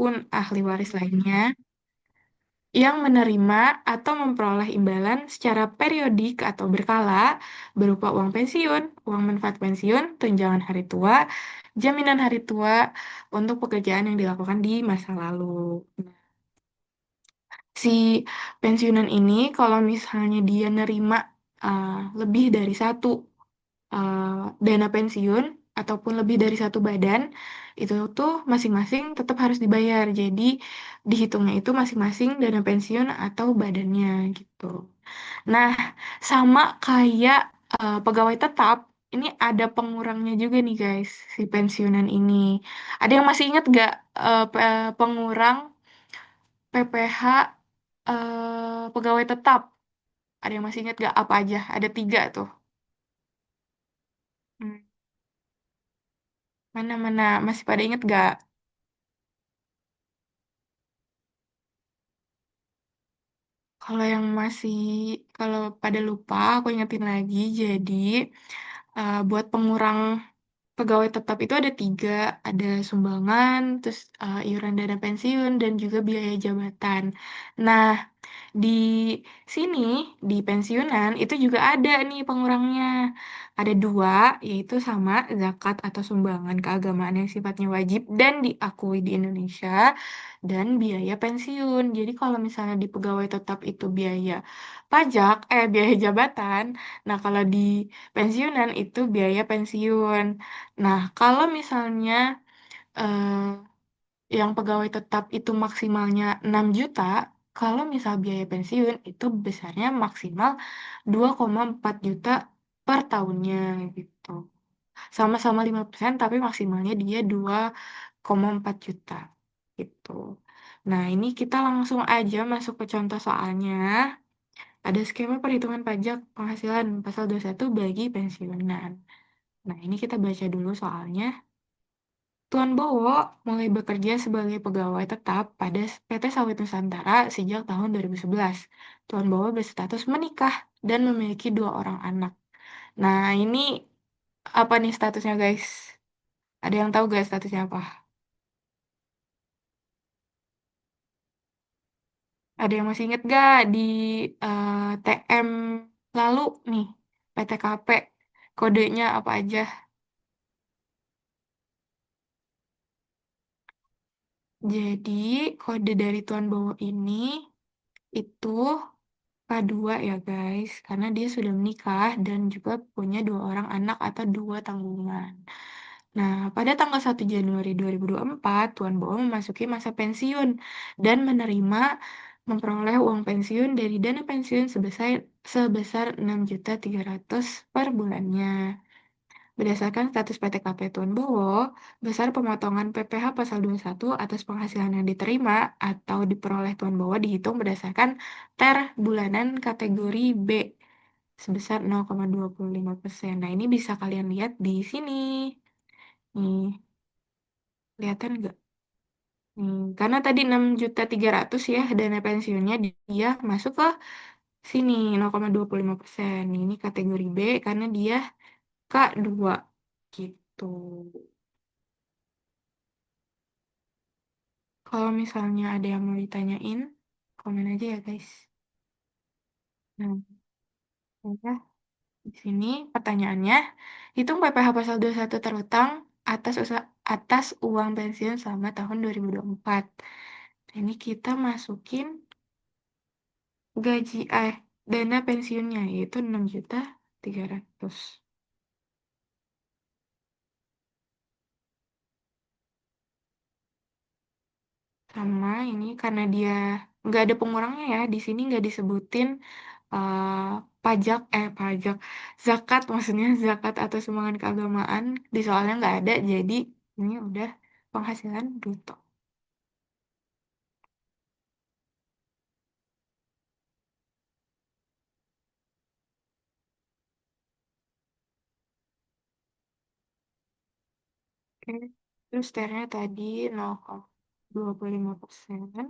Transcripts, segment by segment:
ataupun ahli waris lainnya yang menerima atau memperoleh imbalan secara periodik atau berkala berupa uang pensiun, uang manfaat pensiun, tunjangan hari tua, jaminan hari tua untuk pekerjaan yang dilakukan di masa lalu. Si pensiunan ini kalau misalnya dia nerima uh, lebih dari satu uh, dana pensiun ataupun lebih dari satu badan, itu tuh masing-masing tetap harus dibayar. Jadi dihitungnya itu masing-masing dana pensiun atau badannya gitu. Nah, sama kayak pegawai tetap, ini ada pengurangnya juga nih guys, si pensiunan ini. Ada yang masih ingat gak pengurang PPh pegawai tetap? Ada yang masih ingat gak apa aja? Ada tiga tuh. Hmm, Mana-mana masih pada inget gak? Kalau yang masih, kalau pada lupa, aku ingetin lagi. Jadi, buat pengurang pegawai tetap itu ada tiga, ada sumbangan, terus iuran dana pensiun, dan juga biaya jabatan. Nah, di sini, di pensiunan, itu juga ada nih pengurangnya. Ada dua, yaitu sama zakat atau sumbangan keagamaan yang sifatnya wajib dan diakui di Indonesia, dan biaya pensiun. Jadi kalau misalnya di pegawai tetap itu biaya pajak, biaya jabatan. Nah, kalau di pensiunan itu biaya pensiun. Nah, kalau misalnya eh, yang pegawai tetap itu maksimalnya 6 juta, kalau misal biaya pensiun itu besarnya maksimal 2,4 juta per tahunnya gitu. Sama-sama 5% tapi maksimalnya dia 2,4 juta gitu. Nah, ini kita langsung aja masuk ke contoh soalnya. Ada skema perhitungan pajak penghasilan pasal 21 bagi pensiunan. Nah, ini kita baca dulu soalnya. Tuan Bowo mulai bekerja sebagai pegawai tetap pada PT Sawit Nusantara sejak tahun 2011. Tuan Bowo berstatus menikah dan memiliki dua orang anak. Nah, ini apa nih statusnya, guys? Ada yang tahu gak statusnya apa? Ada yang masih inget gak di TM lalu nih, PTKP, kodenya apa aja? Jadi, kode dari Tuan Bowo ini itu K2 ya guys, karena dia sudah menikah dan juga punya dua orang anak atau dua tanggungan. Nah, pada tanggal 1 Januari 2024, Tuan Bowo memasuki masa pensiun dan memperoleh uang pensiun dari dana pensiun sebesar 6.300.000 per bulannya. Berdasarkan status PTKP Tuan Bowo, besar pemotongan PPh pasal 21 atas penghasilan yang diterima atau diperoleh Tuan Bowo dihitung berdasarkan TER bulanan kategori B sebesar 0,25%. Nah, ini bisa kalian lihat di sini. Nih, kelihatan nggak? Karena tadi 6.300.000 ya dana pensiunnya dia masuk ke sini 0,25%. Ini kategori B karena dia K2 gitu. Kalau misalnya ada yang mau ditanyain, komen aja ya guys. Nah, ya, di sini pertanyaannya, hitung PPh pasal 21 terutang atas uang pensiun selama tahun 2024. Ini kita masukin gaji dana pensiunnya yaitu 6.300.000. Sama ini karena dia nggak ada pengurangnya ya, di sini nggak disebutin eh, pajak, zakat maksudnya zakat atau sumbangan keagamaan di soalnya nggak ada, jadi ini udah penghasilan bruto. Oke, terus ternya tadi 0,25%.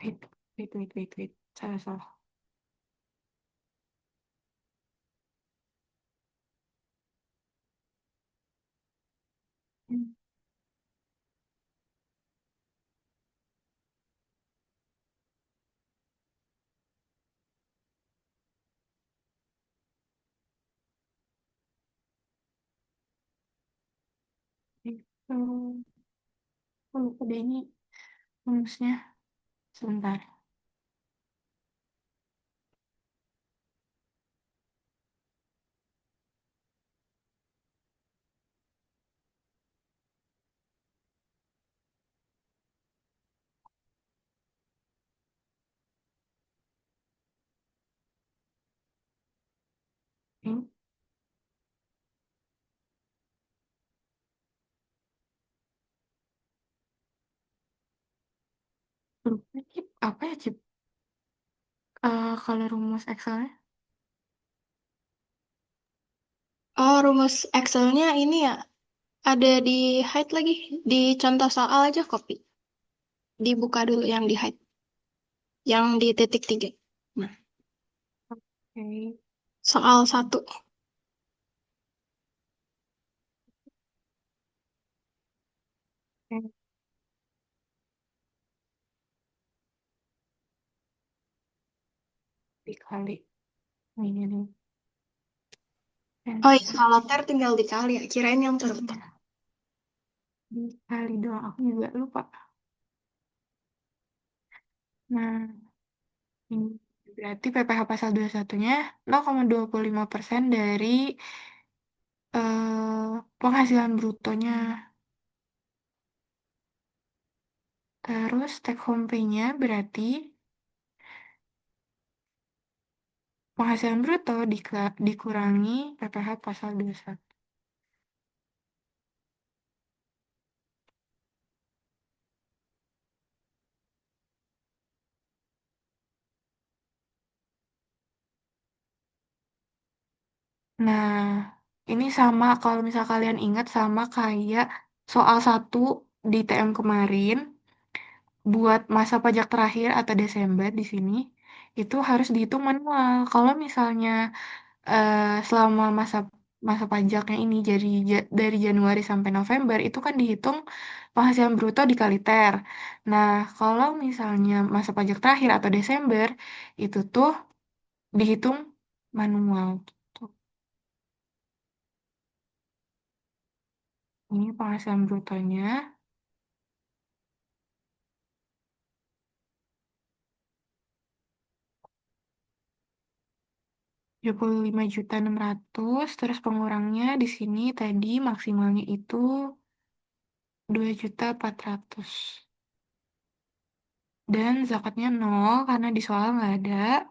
Wait, wait, wait, wait, wait. Salah, salah. Itu, aku lupa deh ini rumusnya. Sebentar. Ini lupa Cip. Apa ya Cip? Kalau rumus Excelnya? Oh, rumus Excelnya ini ya, ada di hide lagi. Di contoh soal aja copy. Dibuka dulu yang di hide. Yang di titik tiga. Nah, Oke. soal satu. Oke, dikali. Ini nih. Oh iya, N. kalau ter tinggal dikali ya. Kirain yang ter. Iya, dikali doang. Aku juga lupa. Nah, ini berarti PPh pasal 21-nya 0,25% dari penghasilan brutonya. Terus take home pay-nya berarti penghasilan bruto dikurangi PPh pasal 21. Nah, ini sama kalau misal kalian ingat sama kayak soal satu di TM kemarin buat masa pajak terakhir atau Desember di sini itu harus dihitung manual. Kalau misalnya selama masa masa pajaknya ini jadi dari Januari sampai November itu kan dihitung penghasilan bruto dikali TER. Nah, kalau misalnya masa pajak terakhir atau Desember itu tuh dihitung manual. Tuh. Ini penghasilan brutonya 75.600.000 terus pengurangnya di sini tadi maksimalnya itu 2.400.000. Dan zakatnya nol karena di soal nggak ada.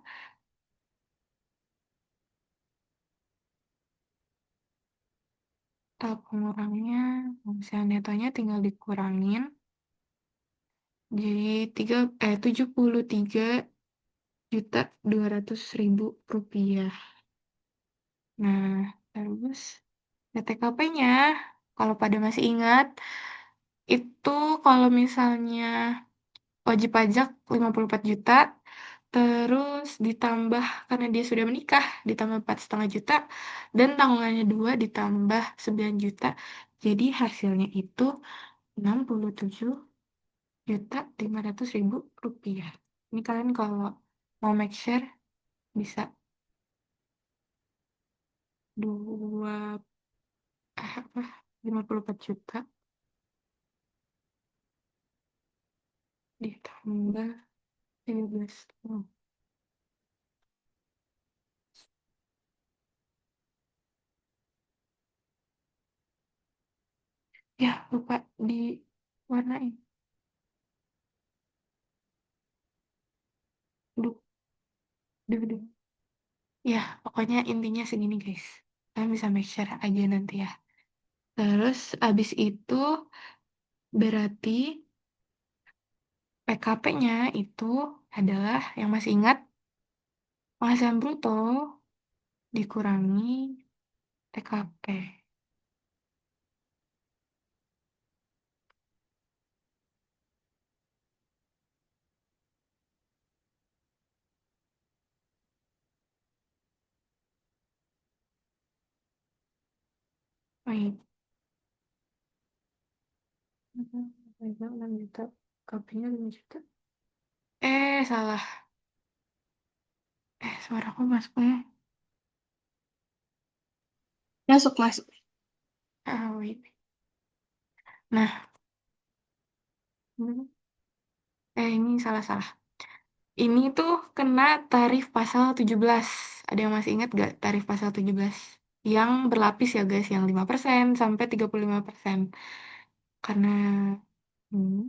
Total pengurangnya, misalnya netonya tinggal dikurangin. Jadi 73.200.000 rupiah. Nah, terus PTKP-nya, kalau pada masih ingat, itu kalau misalnya wajib pajak 54 juta, terus ditambah karena dia sudah menikah, ditambah 4,5 juta, dan tanggungannya 2 ditambah 9 juta. Jadi hasilnya itu 67.500.000 rupiah. Ini kalian kalau mau make share bisa dua apa 54 juta ditambah 13. Oh. Ya, lupa diwarnain. Duh, duh, duh. Ya, pokoknya intinya segini guys. Kalian bisa make share aja nanti ya. Terus abis itu berarti PKP-nya itu adalah yang masih ingat penghasilan bruto dikurangi TKP. Baik. Pegang 6 juta. Kopinya 5 juta. Salah. Suaraku masuknya. Masuk, masuk. Wait. Nah, hmm, ini salah-salah. Ini tuh kena tarif pasal 17. Ada yang masih ingat gak tarif pasal 17? Yang berlapis ya guys, yang 5% sampai 35%. Karena, hmm,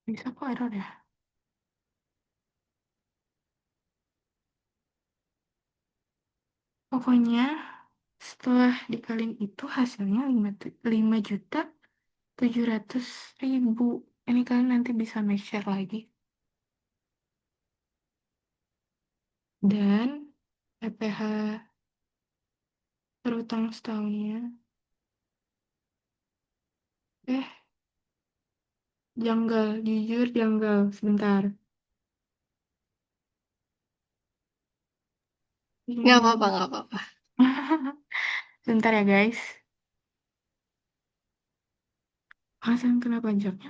bisa kok error ya? Pokoknya setelah dikaliin itu hasilnya 5.700.000. Ini kalian nanti bisa make share lagi. Dan PPh berutang setahunnya. Eh, Janggal, jujur janggal. Sebentar. Nggak apa-apa, Ini. nggak apa-apa. Sebentar ya guys. Alasan kena pajaknya.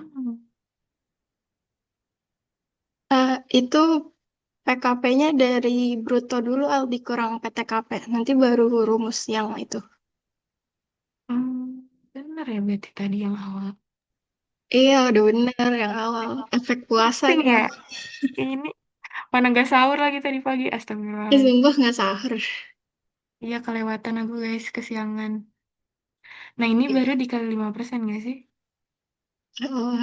Itu PKP-nya dari bruto dulu, Al, dikurang PTKP. Nanti baru rumus yang itu. Bener ya berarti tadi yang awal. Iya, udah bener yang awal. Efek puasa Pusing itu. ya. Ini mana gak sahur lagi tadi pagi. Astagfirullah. Sumpah nggak sahur. Iya kelewatan aku guys, kesiangan. Nah ini baru dikali 5% gak sih? Oh,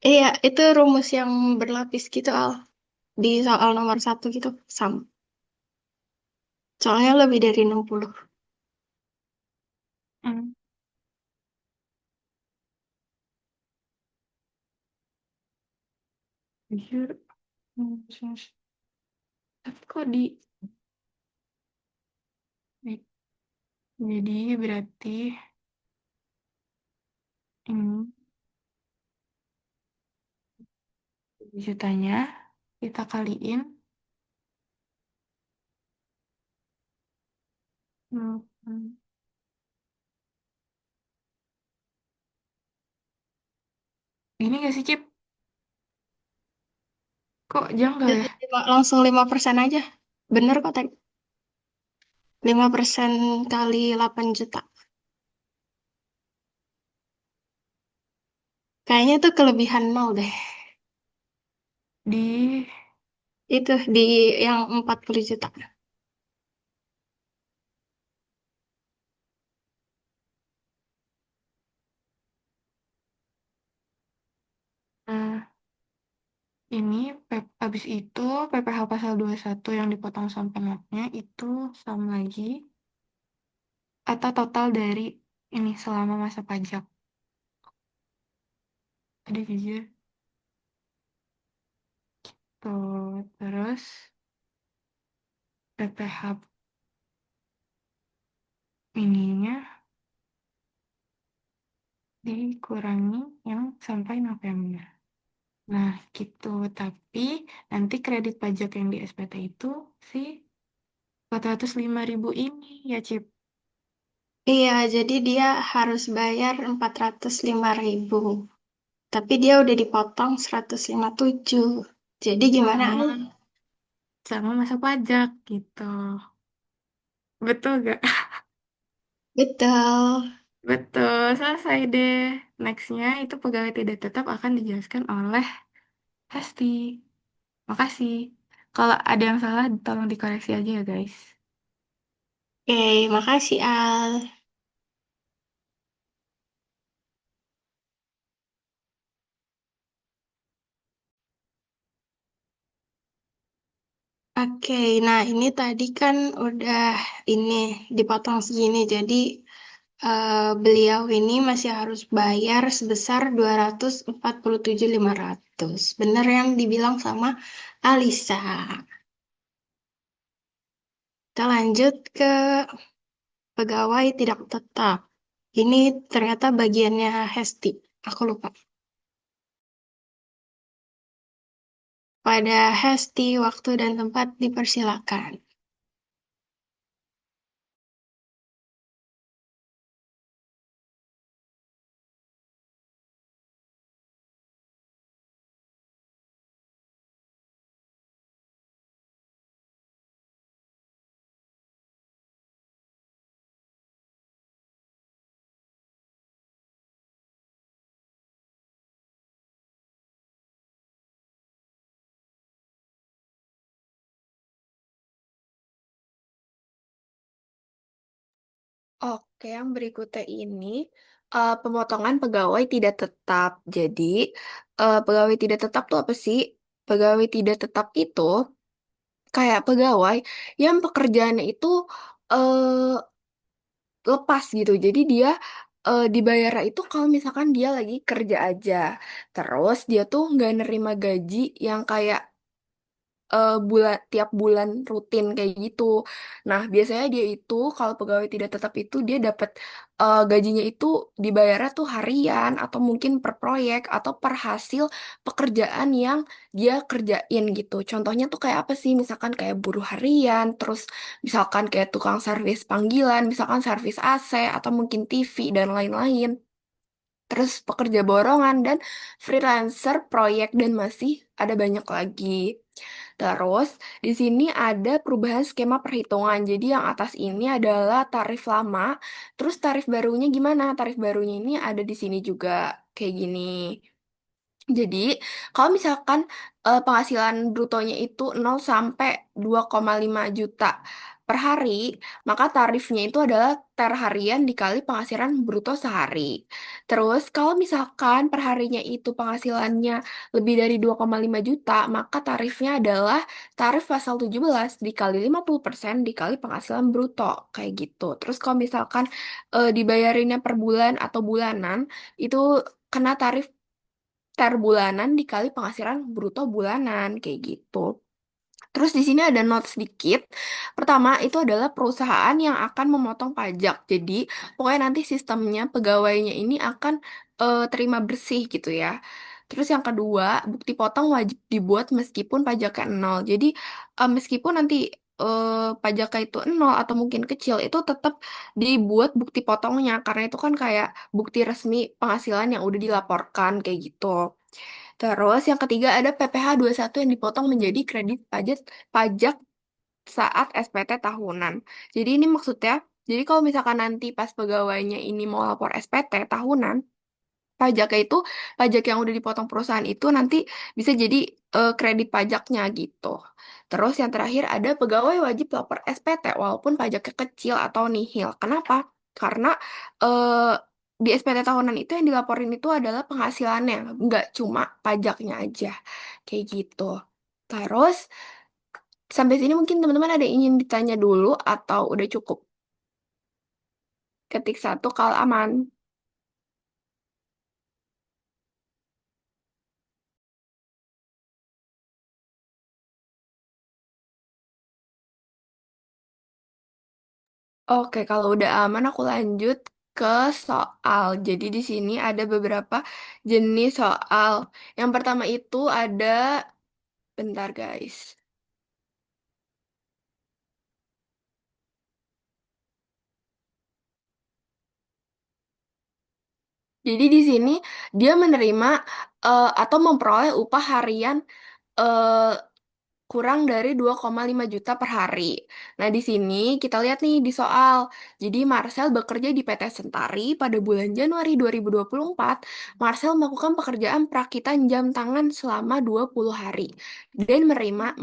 iya, itu rumus yang berlapis gitu, Al. Di soal nomor satu gitu. Sama. Soalnya lebih dari 60. Hmm, jujur. Sus. Tapi kok di... Jadi berarti ini jutanya kita kaliin. Hmm, Ini gak sih Cip? Kok janggal ya? Langsung 5% aja. Bener kok tadi. 5% kali 8 juta. Kayaknya tuh kelebihan nol deh. Di... Itu di yang 40 juta. Nah, ini habis itu PPh pasal 21 yang dipotong sampai notnya itu sama lagi atau total dari ini selama masa pajak. Ada jujur tuh terus PPh ininya dikurangi yang sampai November. Nah, gitu. Tapi nanti kredit pajak yang di SPT itu sih 405.000 ini ya, Cip. Iya, jadi dia harus bayar 405.000. Tapi dia udah dipotong 157. Jadi gimana, Al? Sama sama masa pajak gitu. Betul gak? Betul. Betul, selesai deh. Nextnya itu pegawai tidak tetap akan dijelaskan oleh Hesti. Makasih. Kalau ada yang salah, tolong dikoreksi aja ya, guys. Oke, makasih, Al. Oke, nah ini tadi kan udah ini dipotong segini, jadi beliau ini masih harus bayar sebesar 247.500. Bener yang dibilang sama Alisa. Kita lanjut ke pegawai tidak tetap. Ini ternyata bagiannya Hesti. Aku lupa. Pada Hesti, waktu dan tempat dipersilakan. Oke, yang berikutnya ini pemotongan pegawai tidak tetap. Jadi, pegawai tidak tetap tuh apa sih? Pegawai tidak tetap itu kayak pegawai yang pekerjaannya itu eh, lepas gitu. Jadi dia dibayar itu kalau misalkan dia lagi kerja aja. Terus dia tuh nggak nerima gaji yang kayak tiap bulan rutin kayak gitu. Nah, biasanya dia itu kalau pegawai tidak tetap itu dia dapat gajinya itu dibayarnya tuh harian atau mungkin per proyek atau per hasil pekerjaan yang dia kerjain gitu. Contohnya tuh kayak apa sih? Misalkan kayak buruh harian, terus misalkan kayak tukang servis panggilan, misalkan servis AC atau mungkin TV dan lain-lain. Terus pekerja borongan dan freelancer proyek dan masih ada banyak lagi. Terus, di sini ada perubahan skema perhitungan. Jadi, yang atas ini adalah tarif lama. Terus, tarif barunya gimana? Tarif barunya ini ada di sini juga kayak gini. Jadi, kalau misalkan penghasilan brutonya itu 0 sampai 2,5 juta per hari, maka tarifnya itu adalah harian dikali penghasilan bruto sehari. Terus, kalau misalkan per harinya itu penghasilannya lebih dari 2,5 juta, maka tarifnya adalah tarif pasal 17 dikali 50% dikali penghasilan bruto, kayak gitu. Terus, kalau misalkan dibayarinnya per bulan atau bulanan, itu kena tarif per bulanan dikali penghasilan bruto bulanan kayak gitu. Terus di sini ada note sedikit. Pertama, itu adalah perusahaan yang akan memotong pajak. Jadi, pokoknya nanti sistemnya pegawainya ini akan terima bersih gitu ya. Terus yang kedua, bukti potong wajib dibuat meskipun pajaknya nol. Jadi, meskipun nanti pajaknya itu nol atau mungkin kecil, itu tetap dibuat bukti potongnya. Karena itu kan kayak bukti resmi penghasilan yang udah dilaporkan kayak gitu. Terus yang ketiga ada PPh satu yang dipotong menjadi kredit pajak pajak saat SPT tahunan. Jadi ini maksudnya, jadi kalau misalkan nanti pas pegawainya ini mau lapor SPT tahunan, pajaknya itu pajak yang udah dipotong perusahaan itu nanti bisa jadi kredit pajaknya gitu. Terus yang terakhir ada pegawai wajib lapor SPT walaupun pajaknya kecil atau nihil. Kenapa? Karena di SPT tahunan itu yang dilaporin itu adalah penghasilannya, nggak cuma pajaknya aja. Kayak gitu. Terus sampai sini mungkin teman-teman ada yang ingin ditanya dulu atau udah cukup? Ketik satu kalau aman. Oke, kalau udah aman aku lanjut ke soal. Jadi di sini ada beberapa jenis soal. Yang pertama itu ada, bentar guys. Jadi di sini dia menerima atau memperoleh upah harian eh, kurang dari 2,5 juta per hari. Nah, di sini kita lihat nih di soal. Jadi, Marcel bekerja di PT Sentari pada bulan Januari 2024. Marcel melakukan pekerjaan perakitan jam tangan selama 20 hari dan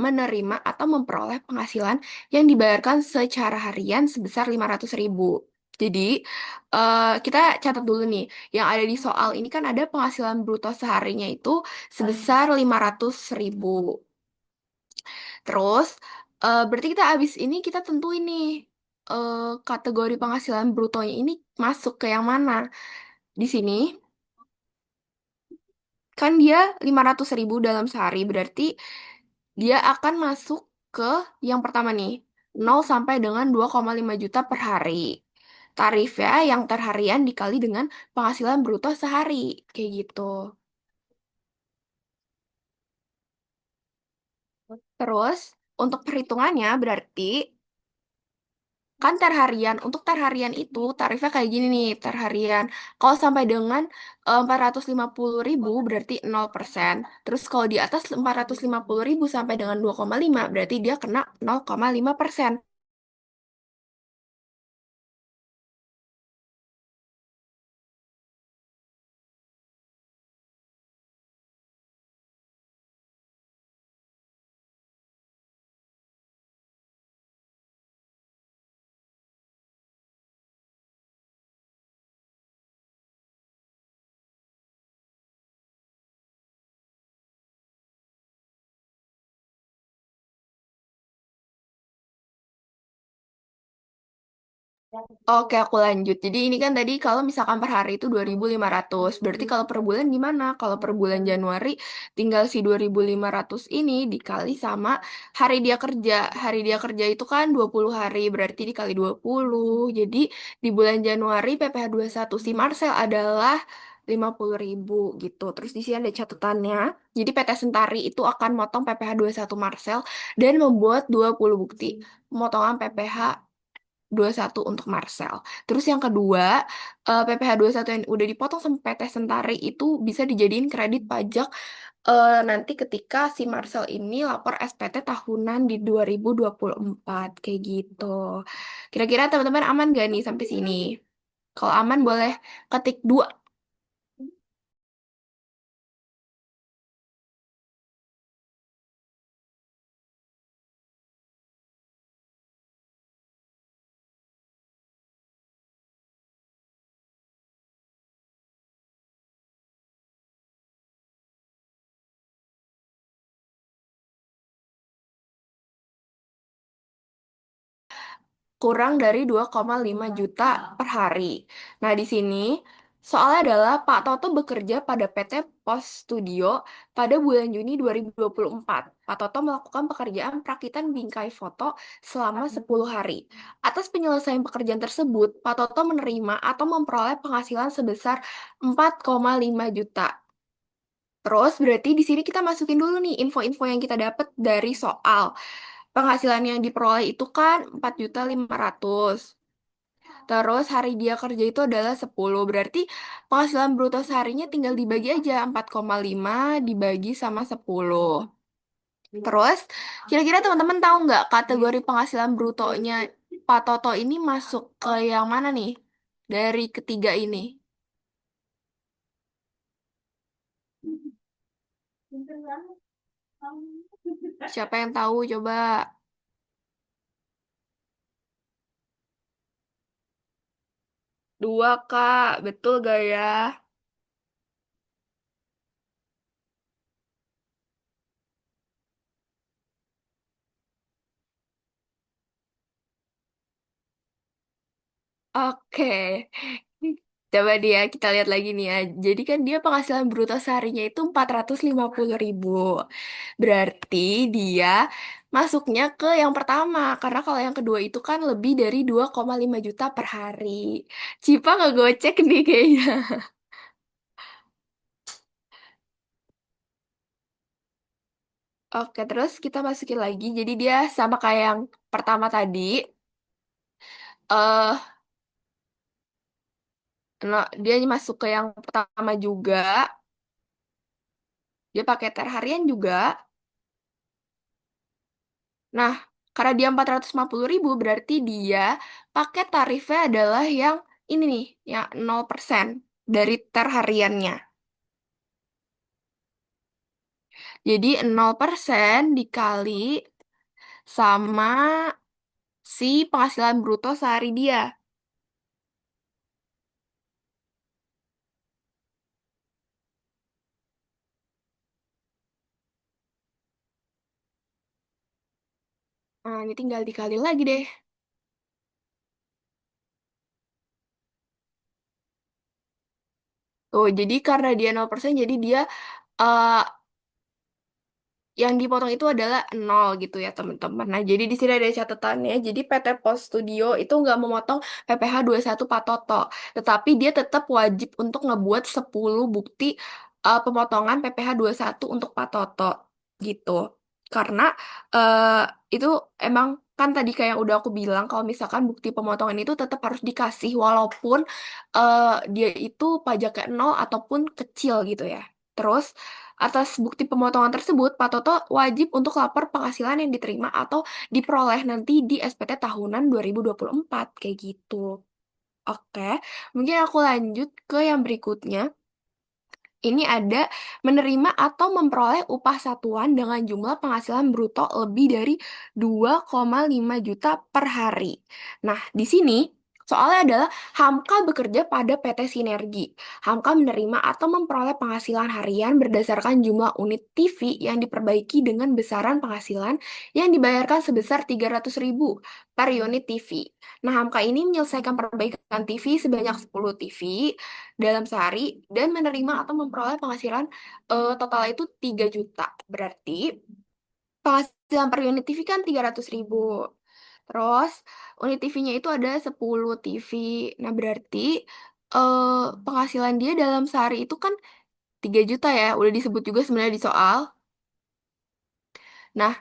menerima atau memperoleh penghasilan yang dibayarkan secara harian sebesar 500.000. Jadi, kita catat dulu nih, yang ada di soal ini kan ada penghasilan bruto seharinya itu sebesar 500.000. Terus, berarti kita abis ini kita tentuin nih kategori penghasilan brutonya ini masuk ke yang mana. Di sini kan dia 500.000 dalam sehari, berarti dia akan masuk ke yang pertama nih, 0 sampai dengan 2,5 juta per hari. tarifnya yang terharian dikali dengan penghasilan bruto sehari. Kayak gitu. Terus, untuk perhitungannya berarti kan terharian. Untuk terharian itu tarifnya kayak gini nih, terharian. Kalau sampai dengan 450.000 berarti 0%. Terus kalau di atas 450.000 sampai dengan 2,5 berarti dia kena 0,5%. Oke, aku lanjut. Jadi ini kan tadi kalau misalkan per hari itu 2.500. Berarti kalau per bulan gimana? Kalau per bulan Januari tinggal si 2.500 ini dikali sama hari dia kerja. Hari dia kerja itu kan 20 hari, berarti dikali 20. Jadi di bulan Januari PPh satu si Marcel adalah 50.000 gitu. Terus di sini ada catatannya. Jadi PT Sentari itu akan motong PPh satu Marcel dan membuat 20 bukti pemotongan PPh satu untuk Marcel. Terus yang kedua, PPh satu yang udah dipotong sama PT Sentari itu bisa dijadiin kredit pajak nanti ketika si Marcel ini lapor SPT tahunan di 2024 kayak gitu. Kira-kira teman-teman aman gak nih sampai sini? Kalau aman boleh ketik 2. Kurang dari 2,5 juta per hari. Nah, di sini soalnya adalah Pak Toto bekerja pada PT Pos Studio pada bulan Juni 2024. Pak Toto melakukan pekerjaan perakitan bingkai foto selama 10 hari. Atas penyelesaian pekerjaan tersebut, Pak Toto menerima atau memperoleh penghasilan sebesar 4,5 juta. Terus berarti di sini kita masukin dulu nih info-info yang kita dapat dari soal. Penghasilan yang diperoleh itu kan 4.500.000. Terus hari dia kerja itu adalah 10. Berarti penghasilan bruto seharinya tinggal dibagi aja 4,5 dibagi sama 10. Terus kira-kira teman-teman tahu nggak kategori penghasilan brutonya Pak Toto ini masuk ke yang mana nih? Dari ketiga ini. Siapa yang tahu coba? Dua, Kak. Betul gak ya? Oke. Coba dia kita lihat lagi nih ya. Jadi kan dia penghasilan bruto seharinya itu 450.000. Berarti dia masuknya ke yang pertama. Karena kalau yang kedua itu kan lebih dari 2,5 juta per hari. Cipa ngegocek nih kayaknya. Oke, terus kita masukin lagi. Jadi dia sama kayak yang pertama tadi. eh nah, dia masuk ke yang pertama juga. Dia pakai harian juga. Nah, karena dia 450.000 berarti dia pakai tarifnya adalah yang ini nih, yang 0% dari hariannya. Jadi 0% dikali sama si penghasilan bruto sehari dia. Nah, ini tinggal dikali lagi deh. Tuh, jadi karena dia 0% jadi dia eh, yang dipotong itu adalah nol gitu ya teman-teman. Nah, jadi di sini ada catatannya. Jadi PT Pos Studio itu nggak memotong PPh satu Pak Toto, tetapi dia tetap wajib untuk ngebuat 10 bukti pemotongan PPh satu untuk Pak Toto gitu. Karena eh, itu emang kan tadi kayak yang udah aku bilang kalau misalkan bukti pemotongan itu tetap harus dikasih walaupun dia itu pajaknya nol ataupun kecil gitu ya. Terus atas bukti pemotongan tersebut, Pak Toto wajib untuk lapor penghasilan yang diterima atau diperoleh nanti di SPT tahunan 2024 kayak gitu. Oke, mungkin aku lanjut ke yang berikutnya. Ini ada menerima atau memperoleh upah satuan dengan jumlah penghasilan bruto lebih dari 2,5 juta per hari. Nah, di sini soalnya adalah Hamka bekerja pada PT Sinergi. Hamka menerima atau memperoleh penghasilan harian berdasarkan jumlah unit TV yang diperbaiki dengan besaran penghasilan yang dibayarkan sebesar 300.000 per unit TV. Nah, Hamka ini menyelesaikan perbaikan TV sebanyak 10 TV dalam sehari dan menerima atau memperoleh penghasilan total itu 3 juta. Berarti penghasilan per unit TV kan 300.000. Terus unit TV-nya itu ada 10 TV. Nah, berarti penghasilan dia dalam sehari itu kan 3 juta ya. Udah disebut juga sebenarnya di soal. Nah,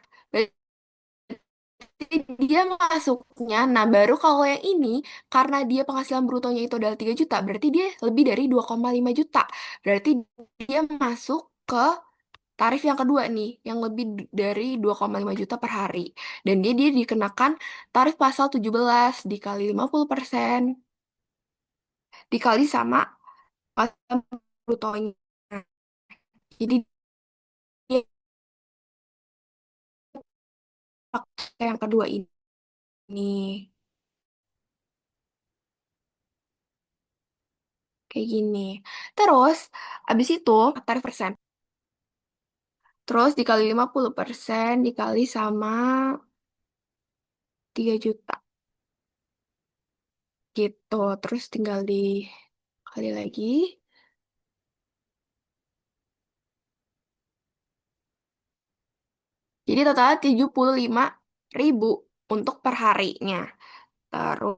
dia masuknya, nah baru kalau yang ini, karena dia penghasilan brutonya itu adalah 3 juta, berarti dia lebih dari 2,5 juta. Berarti dia masuk ke tarif yang kedua nih, yang lebih dari 2,5 juta per hari. Dan dia dikenakan tarif pasal 17 dikali 50%, dikali sama penghasilan brutonya. Jadi dia pakai yang kedua ini. Kayak gini. Terus, abis itu, tarif persen. Terus dikali 50% dikali sama 3 juta gitu. Terus tinggal dikali lagi. Jadi total 75.000 untuk per harinya. Terus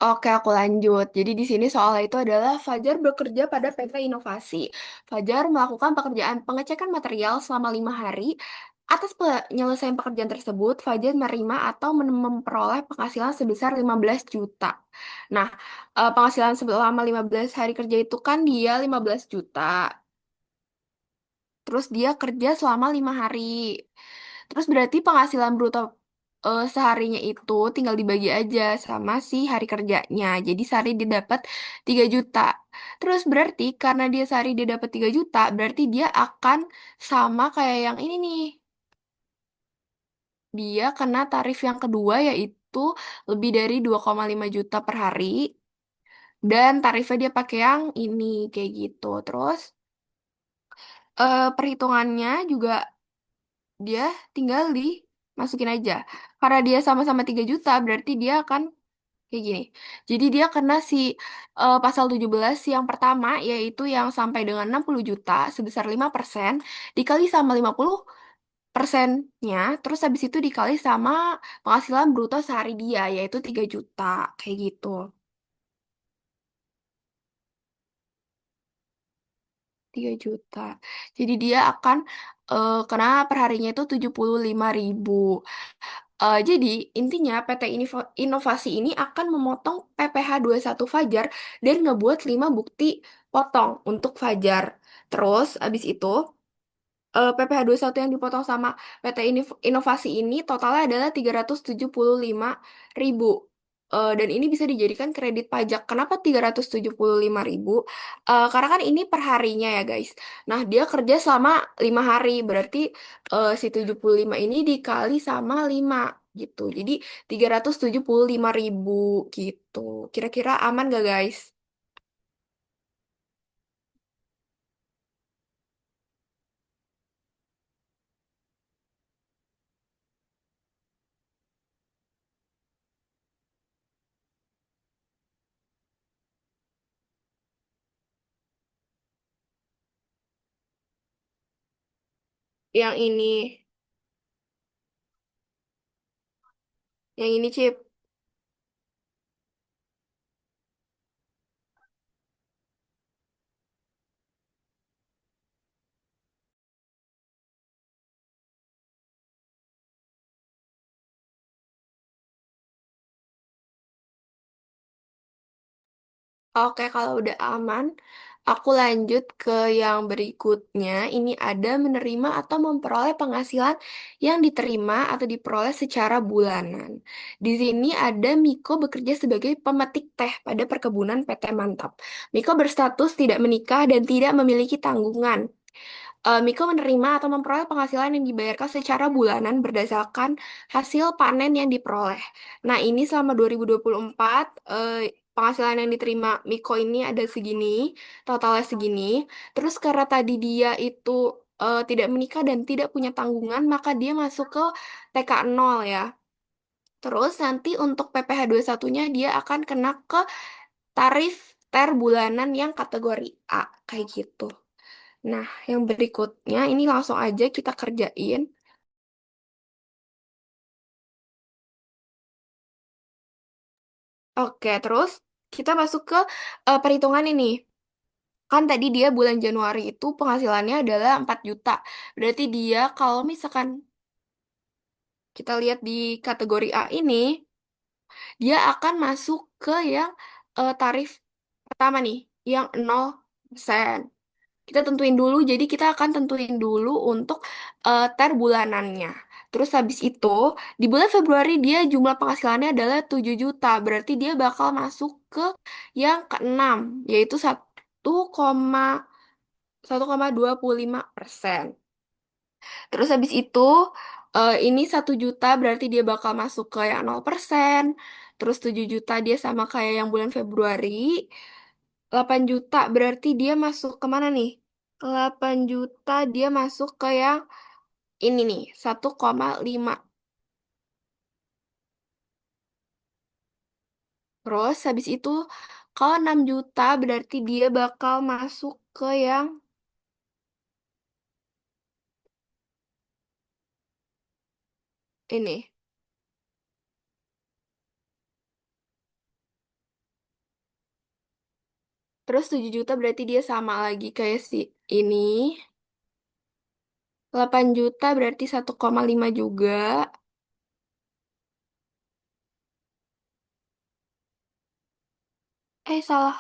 oke, aku lanjut. Jadi di sini soalnya itu adalah Fajar bekerja pada PT Inovasi. Fajar melakukan pekerjaan pengecekan material selama 5 hari. Atas penyelesaian pekerjaan tersebut, Fajar menerima atau memperoleh penghasilan sebesar 15 juta. Nah, penghasilan selama 15 hari kerja itu kan dia 15 juta. Terus dia kerja selama 5 hari. Terus berarti penghasilan bruto seharinya itu tinggal dibagi aja sama si hari kerjanya. Jadi sehari dia dapat 3 juta. Terus berarti karena dia sehari dia dapat 3 juta, berarti dia akan sama kayak yang ini nih. Dia kena tarif yang kedua yaitu lebih dari 2,5 juta per hari. Dan tarifnya dia pakai yang ini kayak gitu. Terus perhitungannya juga dia tinggal dimasukin aja. Karena dia sama-sama 3 juta, berarti dia akan kayak gini. Jadi dia kena si pasal 17 yang pertama, yaitu yang sampai dengan 60 juta sebesar 5% dikali sama 50%-nya, terus habis itu dikali sama penghasilan bruto sehari dia, yaitu 3 juta. Kayak gitu. 3 juta. Jadi dia akan kena perharinya itu 75.000. Jadi intinya PT Inovasi ini akan memotong PPh satu Fajar dan ngebuat 5 bukti potong untuk Fajar. Terus abis itu PPh satu yang dipotong sama PT Inovasi ini totalnya adalah 375.000. Dan ini bisa dijadikan kredit pajak. Kenapa 375.000? Karena kan ini per harinya ya guys. Nah, dia kerja selama 5 hari. Berarti si 75 ini dikali sama 5 gitu. Jadi 375.000 gitu. Kira-kira aman gak guys? Yang ini, yang ini Cip. Oke, kalau udah aman, aku lanjut ke yang berikutnya. Ini ada menerima atau memperoleh penghasilan yang diterima atau diperoleh secara bulanan. Di sini ada Miko bekerja sebagai pemetik teh pada perkebunan PT Mantap. Miko berstatus tidak menikah dan tidak memiliki tanggungan. Miko menerima atau memperoleh penghasilan yang dibayarkan secara bulanan berdasarkan hasil panen yang diperoleh. Nah, ini selama 2024, penghasilan yang diterima Miko ini ada segini, totalnya segini. Terus karena tadi dia itu tidak menikah dan tidak punya tanggungan, maka dia masuk ke TK 0 ya. Terus nanti untuk PPh 21-nya dia akan kena ke tarif TER bulanan yang kategori A, kayak gitu. Nah, yang berikutnya ini langsung aja kita kerjain. Oke, terus kita masuk ke perhitungan ini. Kan tadi dia bulan Januari itu penghasilannya adalah 4 juta. Berarti dia kalau misalkan kita lihat di kategori A ini, dia akan masuk ke yang tarif pertama nih, yang 0%. Kita tentuin dulu, jadi kita akan tentuin dulu untuk TER bulanannya. Terus habis itu, di bulan Februari dia jumlah penghasilannya adalah 7 juta. Berarti dia bakal masuk ke yang keenam, yaitu 1,25%. Terus habis itu, ini 1 juta berarti dia bakal masuk ke yang 0%. Terus 7 juta dia sama kayak yang bulan Februari. 8 juta berarti dia masuk ke mana nih? 8 juta dia masuk ke yang ini nih, 1,5. Terus habis itu kalau 6 juta berarti dia bakal masuk ke yang ini. Terus 7 juta berarti dia sama lagi kayak si ini. 8 juta berarti 1,5 juga. Salah.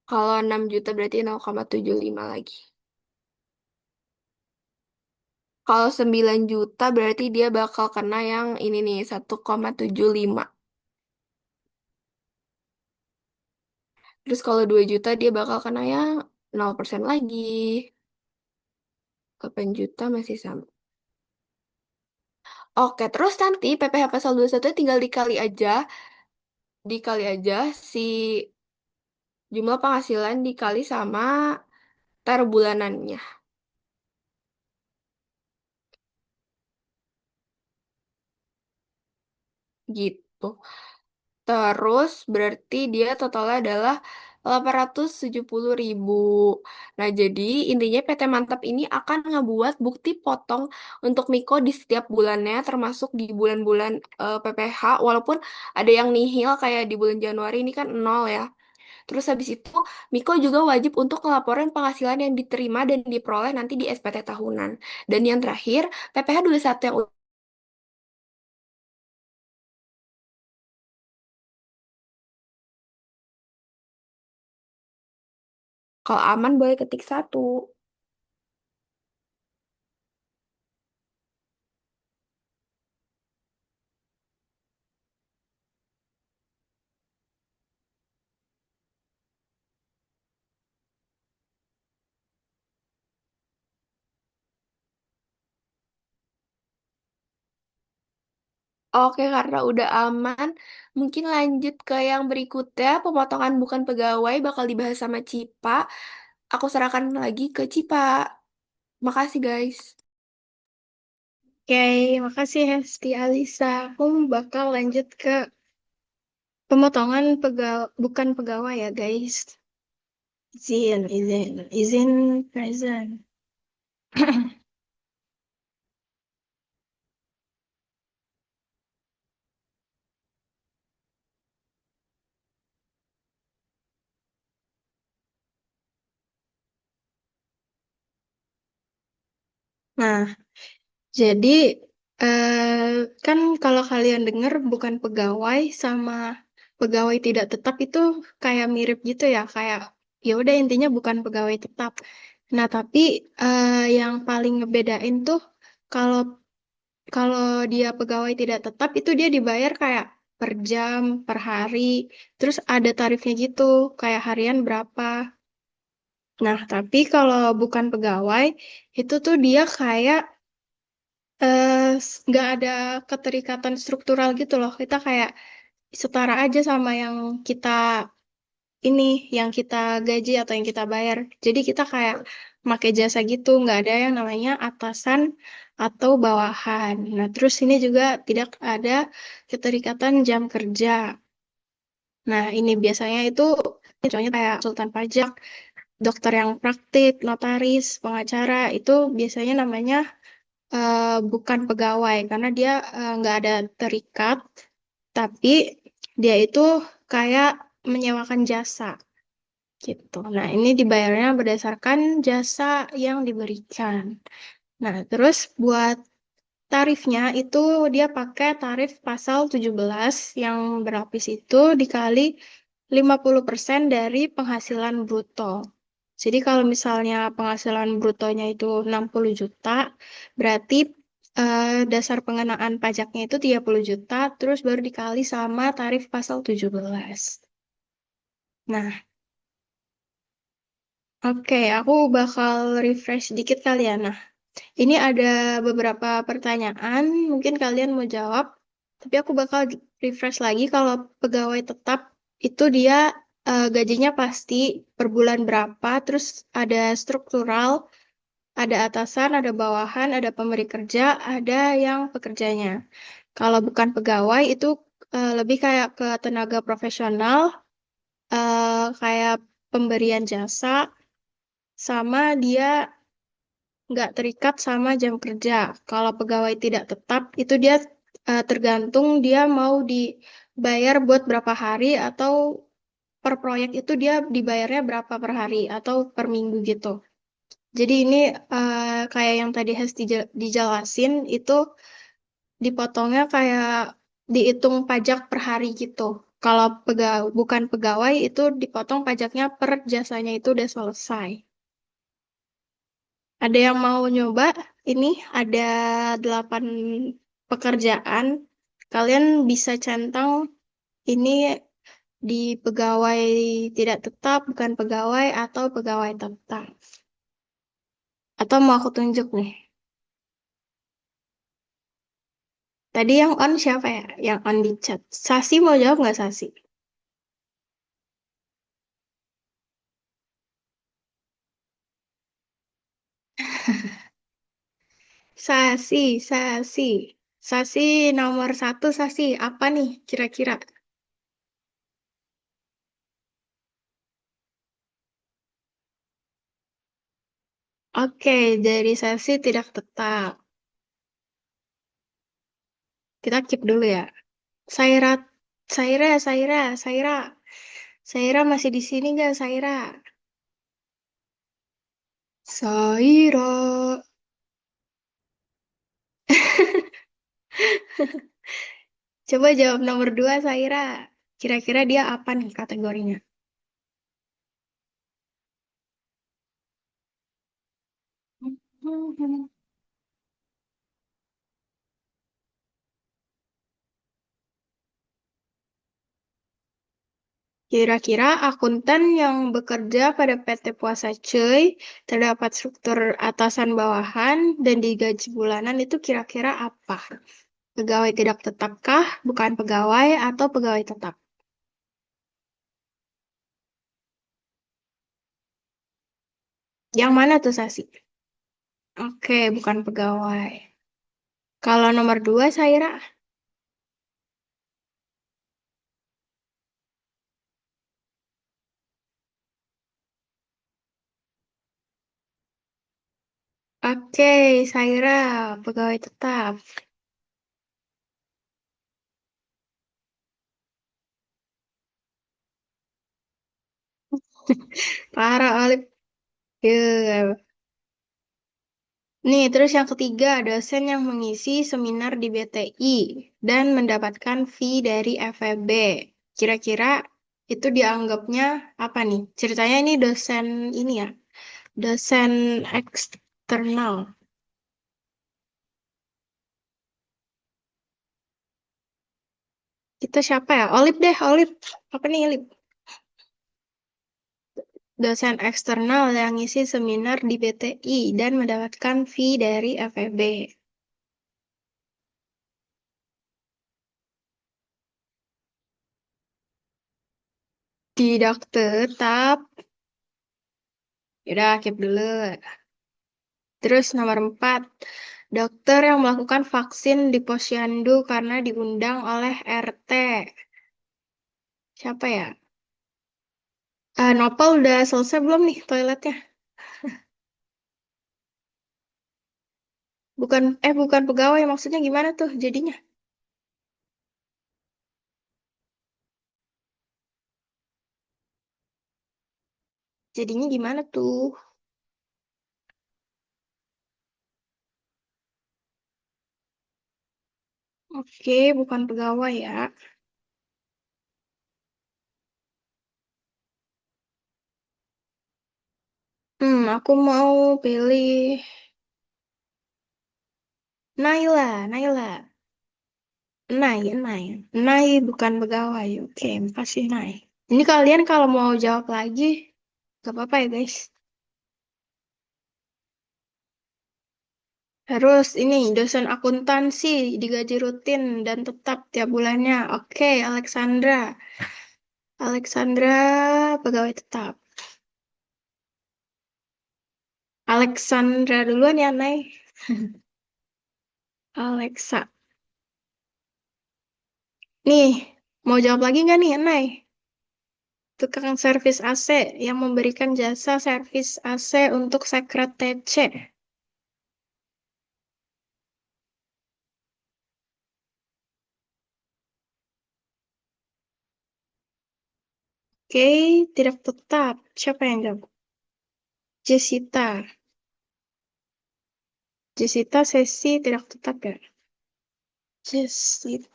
Kalau 6 juta berarti 0,75 lagi. Kalau 9 juta berarti dia bakal kena yang ini nih, 1,75. Terus kalau 2 juta dia bakal kena yang 0% lagi. 8 juta masih sama. Oke, terus nanti PPh pasal 21 tinggal dikali aja si jumlah penghasilan dikali sama TER bulanannya. Gitu. Terus berarti dia totalnya adalah 870.000. Nah, jadi intinya PT Mantap ini akan ngebuat bukti potong untuk Miko di setiap bulannya, termasuk di bulan-bulan PPh, walaupun ada yang nihil kayak di bulan Januari ini kan nol ya. Terus habis itu, Miko juga wajib untuk melaporkan penghasilan yang diterima dan diperoleh nanti di SPT tahunan. Dan yang terakhir, PPh 21 yang Kalau aman boleh ketik satu. Oke, karena udah aman, mungkin lanjut ke yang berikutnya. Pemotongan bukan pegawai bakal dibahas sama Cipa. Aku serahkan lagi ke Cipa. Makasih, guys. Oke, makasih Hesti Alisa. Aku bakal lanjut ke pemotongan bukan pegawai ya, guys. Izin, present. Nah, jadi kan kalau kalian dengar bukan pegawai sama pegawai tidak tetap itu kayak mirip gitu ya, kayak ya udah intinya bukan pegawai tetap. Nah, tapi yang paling ngebedain tuh kalau kalau dia pegawai tidak tetap itu dia dibayar kayak per jam, per hari, terus ada tarifnya gitu, kayak harian berapa. Nah, tapi kalau bukan pegawai itu tuh dia kayak nggak ada keterikatan struktural gitu loh. Kita kayak setara aja sama yang kita ini, yang kita gaji atau yang kita bayar. Jadi kita kayak pakai jasa gitu, nggak ada yang namanya atasan atau bawahan. Nah, terus ini juga tidak ada keterikatan jam kerja. Nah, ini biasanya itu contohnya kayak konsultan pajak, dokter yang praktik, notaris, pengacara, itu biasanya namanya bukan pegawai karena dia nggak ada terikat, tapi dia itu kayak menyewakan jasa gitu. Nah, ini dibayarnya berdasarkan jasa yang diberikan. Nah, terus buat tarifnya itu dia pakai tarif pasal 17 yang berlapis itu dikali 50% dari penghasilan bruto. Jadi kalau misalnya penghasilan brutonya itu 60 juta, berarti dasar pengenaan pajaknya itu 30 juta, terus baru dikali sama tarif pasal 17. Nah, oke, aku bakal refresh dikit kali ya. Nah, ini ada beberapa pertanyaan, mungkin kalian mau jawab, tapi aku bakal refresh lagi kalau pegawai tetap itu dia gajinya pasti per bulan berapa, terus ada struktural, ada atasan, ada bawahan, ada pemberi kerja, ada yang pekerjanya. Kalau bukan pegawai itu lebih kayak ke tenaga profesional, kayak pemberian jasa, sama dia nggak terikat sama jam kerja. Kalau pegawai tidak tetap, itu dia tergantung dia mau dibayar buat berapa hari atau per proyek itu dia dibayarnya berapa per hari atau per minggu gitu. Jadi ini kayak yang tadi Hesti dijelasin, itu dipotongnya kayak dihitung pajak per hari gitu. Kalau bukan pegawai itu dipotong pajaknya per jasanya itu udah selesai. Ada yang mau nyoba? Ini ada 8 pekerjaan. Kalian bisa centang ini di pegawai tidak tetap, bukan pegawai, atau pegawai tetap. Atau mau aku tunjuk nih. Tadi yang on siapa ya? Yang on di chat. Sasi mau jawab nggak Sasi? Sasi. Sasi nomor satu Sasi. Apa nih kira-kira? Oke, dari Sasi tidak tetap. Kita keep dulu ya. Saira, Saira. Saira masih di sini nggak, Saira? Saira. Coba jawab nomor dua, Saira. Kira-kira dia apa nih kategorinya? Hmm. Kira-kira akuntan yang bekerja pada PT Puasa Cuy terdapat struktur atasan bawahan dan digaji bulanan itu kira-kira apa? Pegawai tidak tetapkah? Bukan pegawai atau pegawai tetap? Yang mana tuh Sasi? Oke, bukan pegawai. Kalau nomor dua, Saira. Oke, Saira, pegawai tetap. Parah, Olip. Ya. Nih, terus yang ketiga, dosen yang mengisi seminar di BTI dan mendapatkan fee dari FEB. Kira-kira itu dianggapnya apa nih? Ceritanya ini dosen ini ya, dosen eksternal. Kita siapa ya? Olip deh, Olip. Apa nih, Olip? Dosen eksternal yang ngisi seminar di BTI dan mendapatkan fee dari FEB. Tidak tetap. Yaudah, keep dulu. Terus nomor 4, dokter yang melakukan vaksin di posyandu karena diundang oleh RT. Siapa ya? Nopal udah selesai belum nih toiletnya? Bukan pegawai, maksudnya gimana tuh jadinya? Jadinya gimana tuh? Oke, bukan pegawai ya. Aku mau pilih Naila, Naila. Nai. Nai bukan pegawai. Oke, makasih Nai. Ini kalian kalau mau jawab lagi, gak apa-apa ya guys. Terus ini dosen akuntansi digaji rutin dan tetap tiap bulannya. Oke, Alexandra. Alexandra pegawai tetap. Alexandra duluan ya, Nay. Alexa. Nih, mau jawab lagi nggak nih, Nay? Tukang servis AC yang memberikan jasa servis AC untuk Sekret TC. Oke, tidak tetap. Siapa yang jawab? Jessica. Jessica sesi tidak tetap ya? Jessica.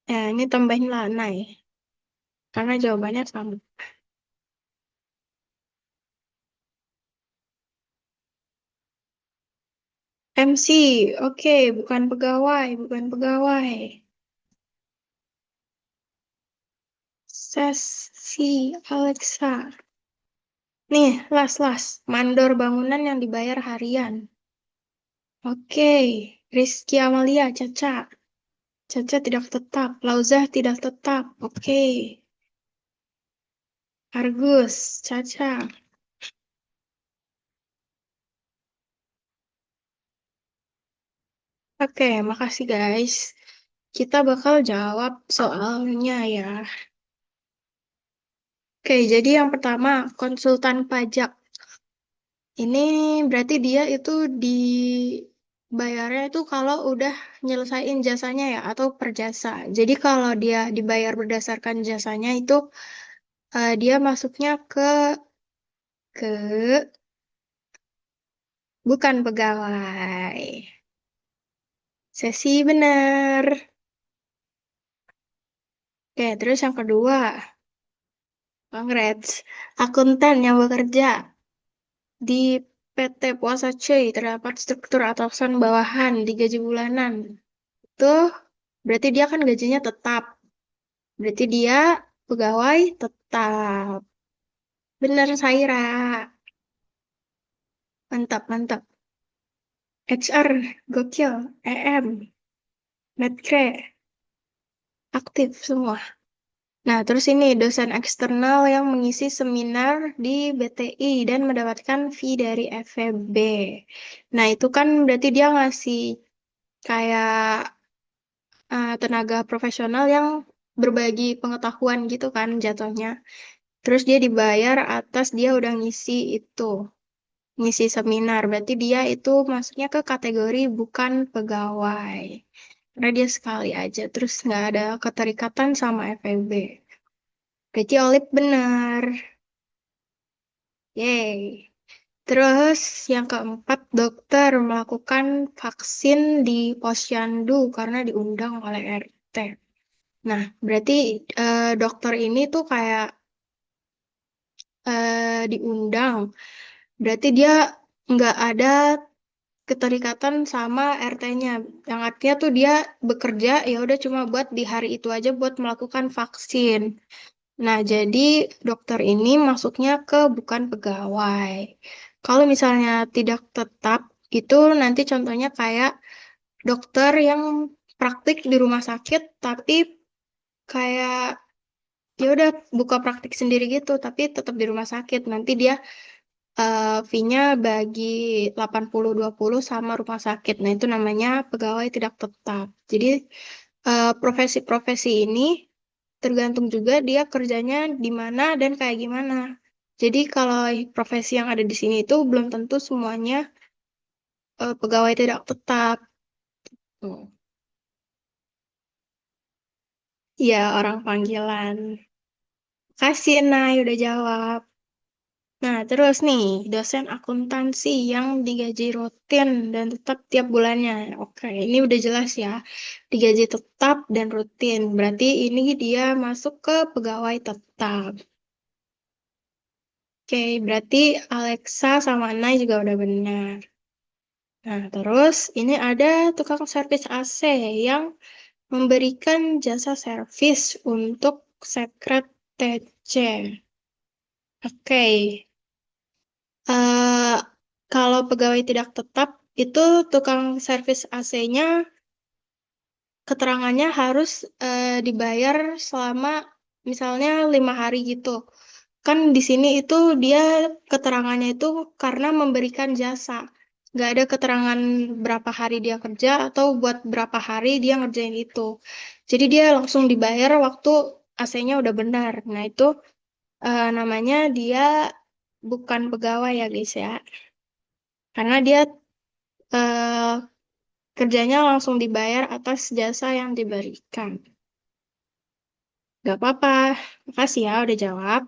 Ini tambahin lah, Nay. Karena jawabannya sama. MC, oke, bukan pegawai. Sesi Alexa. Nih, las. Mandor bangunan yang dibayar harian. Oke, Rizky Amalia, Caca. Caca tidak tetap. Lauzah tidak tetap. Oke, Argus, Caca. Oke, makasih guys. Kita bakal jawab soalnya ya. Oke, jadi yang pertama, konsultan pajak. Ini berarti dia itu dibayarnya itu kalau udah nyelesain jasanya ya, atau per jasa. Jadi kalau dia dibayar berdasarkan jasanya itu dia masuknya ke bukan pegawai. Sesi bener. Oke, terus yang kedua, Congrats. Akuntan yang bekerja di PT Puasa Cuy terdapat struktur atasan bawahan di gaji bulanan. Itu berarti dia kan gajinya tetap. Berarti dia pegawai tetap. Bener, Saira. Mantap, mantap. HR, gokil. EM, Medcre, aktif semua. Nah, terus ini dosen eksternal yang mengisi seminar di BTI dan mendapatkan fee dari FEB. Nah, itu kan berarti dia ngasih kayak tenaga profesional yang berbagi pengetahuan gitu kan jatuhnya. Terus dia dibayar atas dia udah ngisi itu, ngisi seminar. Berarti dia itu masuknya ke kategori bukan pegawai. Karena dia sekali aja, terus nggak ada keterikatan sama FEB. Berarti Olip benar. Yeay. Terus yang keempat, dokter melakukan vaksin di posyandu karena diundang oleh RT. Nah, berarti dokter ini tuh kayak diundang. Berarti dia nggak ada keterikatan sama RT-nya. Yang artinya tuh dia bekerja ya udah cuma buat di hari itu aja buat melakukan vaksin. Nah, jadi dokter ini masuknya ke bukan pegawai. Kalau misalnya tidak tetap, itu nanti contohnya kayak dokter yang praktik di rumah sakit, tapi kayak ya udah buka praktik sendiri gitu, tapi tetap di rumah sakit. Nanti dia fee-nya bagi 80-20 sama rumah sakit. Nah, itu namanya pegawai tidak tetap. Jadi, profesi-profesi ini tergantung juga dia kerjanya di mana dan kayak gimana. Jadi kalau profesi yang ada di sini itu belum tentu semuanya pegawai tidak tetap. Tuh. Ya, orang panggilan. Kasih Nay udah jawab. Nah, terus nih, dosen akuntansi yang digaji rutin dan tetap tiap bulannya. Oke, ini udah jelas ya. Digaji tetap dan rutin. Berarti ini dia masuk ke pegawai tetap. Oke, berarti Alexa sama Nay juga udah benar. Nah, terus ini ada tukang servis AC yang memberikan jasa servis untuk sekret TC. Oke, eh, kalau pegawai tidak tetap, itu tukang servis AC-nya keterangannya harus dibayar selama misalnya 5 hari gitu. Kan di sini itu dia keterangannya itu karena memberikan jasa. Nggak ada keterangan berapa hari dia kerja atau buat berapa hari dia ngerjain itu. Jadi dia langsung dibayar waktu AC-nya udah benar. Nah itu namanya dia bukan pegawai ya guys ya. Karena dia eh, kerjanya langsung dibayar atas jasa yang diberikan. Gak apa-apa. Makasih ya udah jawab.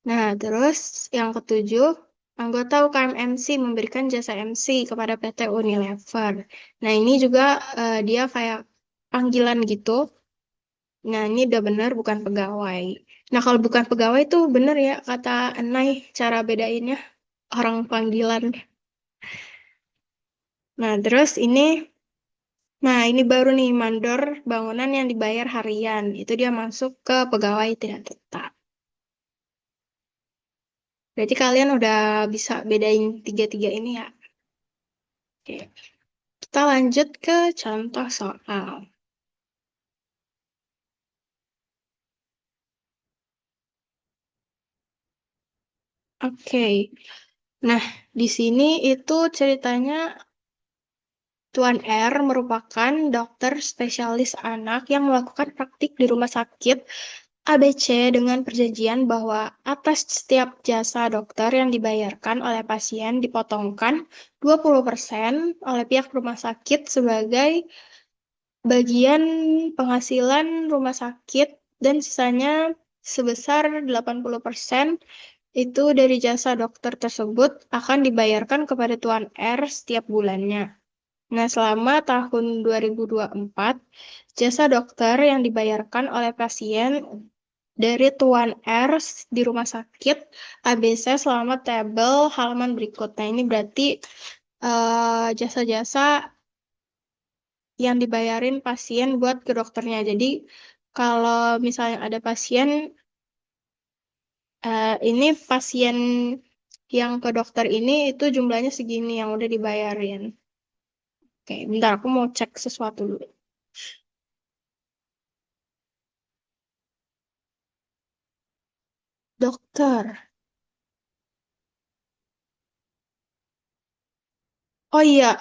Nah, terus yang ketujuh, anggota UKM MC memberikan jasa MC kepada PT Unilever. Nah, ini juga dia kayak panggilan gitu. Nah, ini udah benar bukan pegawai. Nah, kalau bukan pegawai itu benar ya kata Enai cara bedainnya orang panggilan. Nah, terus ini baru nih mandor bangunan yang dibayar harian. Itu dia masuk ke pegawai tidak tetap. Berarti kalian udah bisa bedain tiga-tiga ini ya. Oke. Kita lanjut ke contoh soal. Oke. Nah, di sini itu ceritanya Tuan R merupakan dokter spesialis anak yang melakukan praktik di rumah sakit ABC dengan perjanjian bahwa atas setiap jasa dokter yang dibayarkan oleh pasien dipotongkan 20% oleh pihak rumah sakit sebagai bagian penghasilan rumah sakit dan sisanya sebesar 80% itu dari jasa dokter tersebut akan dibayarkan kepada Tuan R setiap bulannya. Nah, selama tahun 2024, jasa dokter yang dibayarkan oleh pasien dari Tuan R di rumah sakit ABC selama tabel halaman berikut. Nah, ini berarti jasa-jasa yang dibayarin pasien buat ke dokternya. Jadi, kalau misalnya ada pasien, ini pasien yang ke dokter ini itu jumlahnya segini yang udah dibayarin. Oke, bentar aku mau cek sesuatu dulu. Dokter. Oh iya,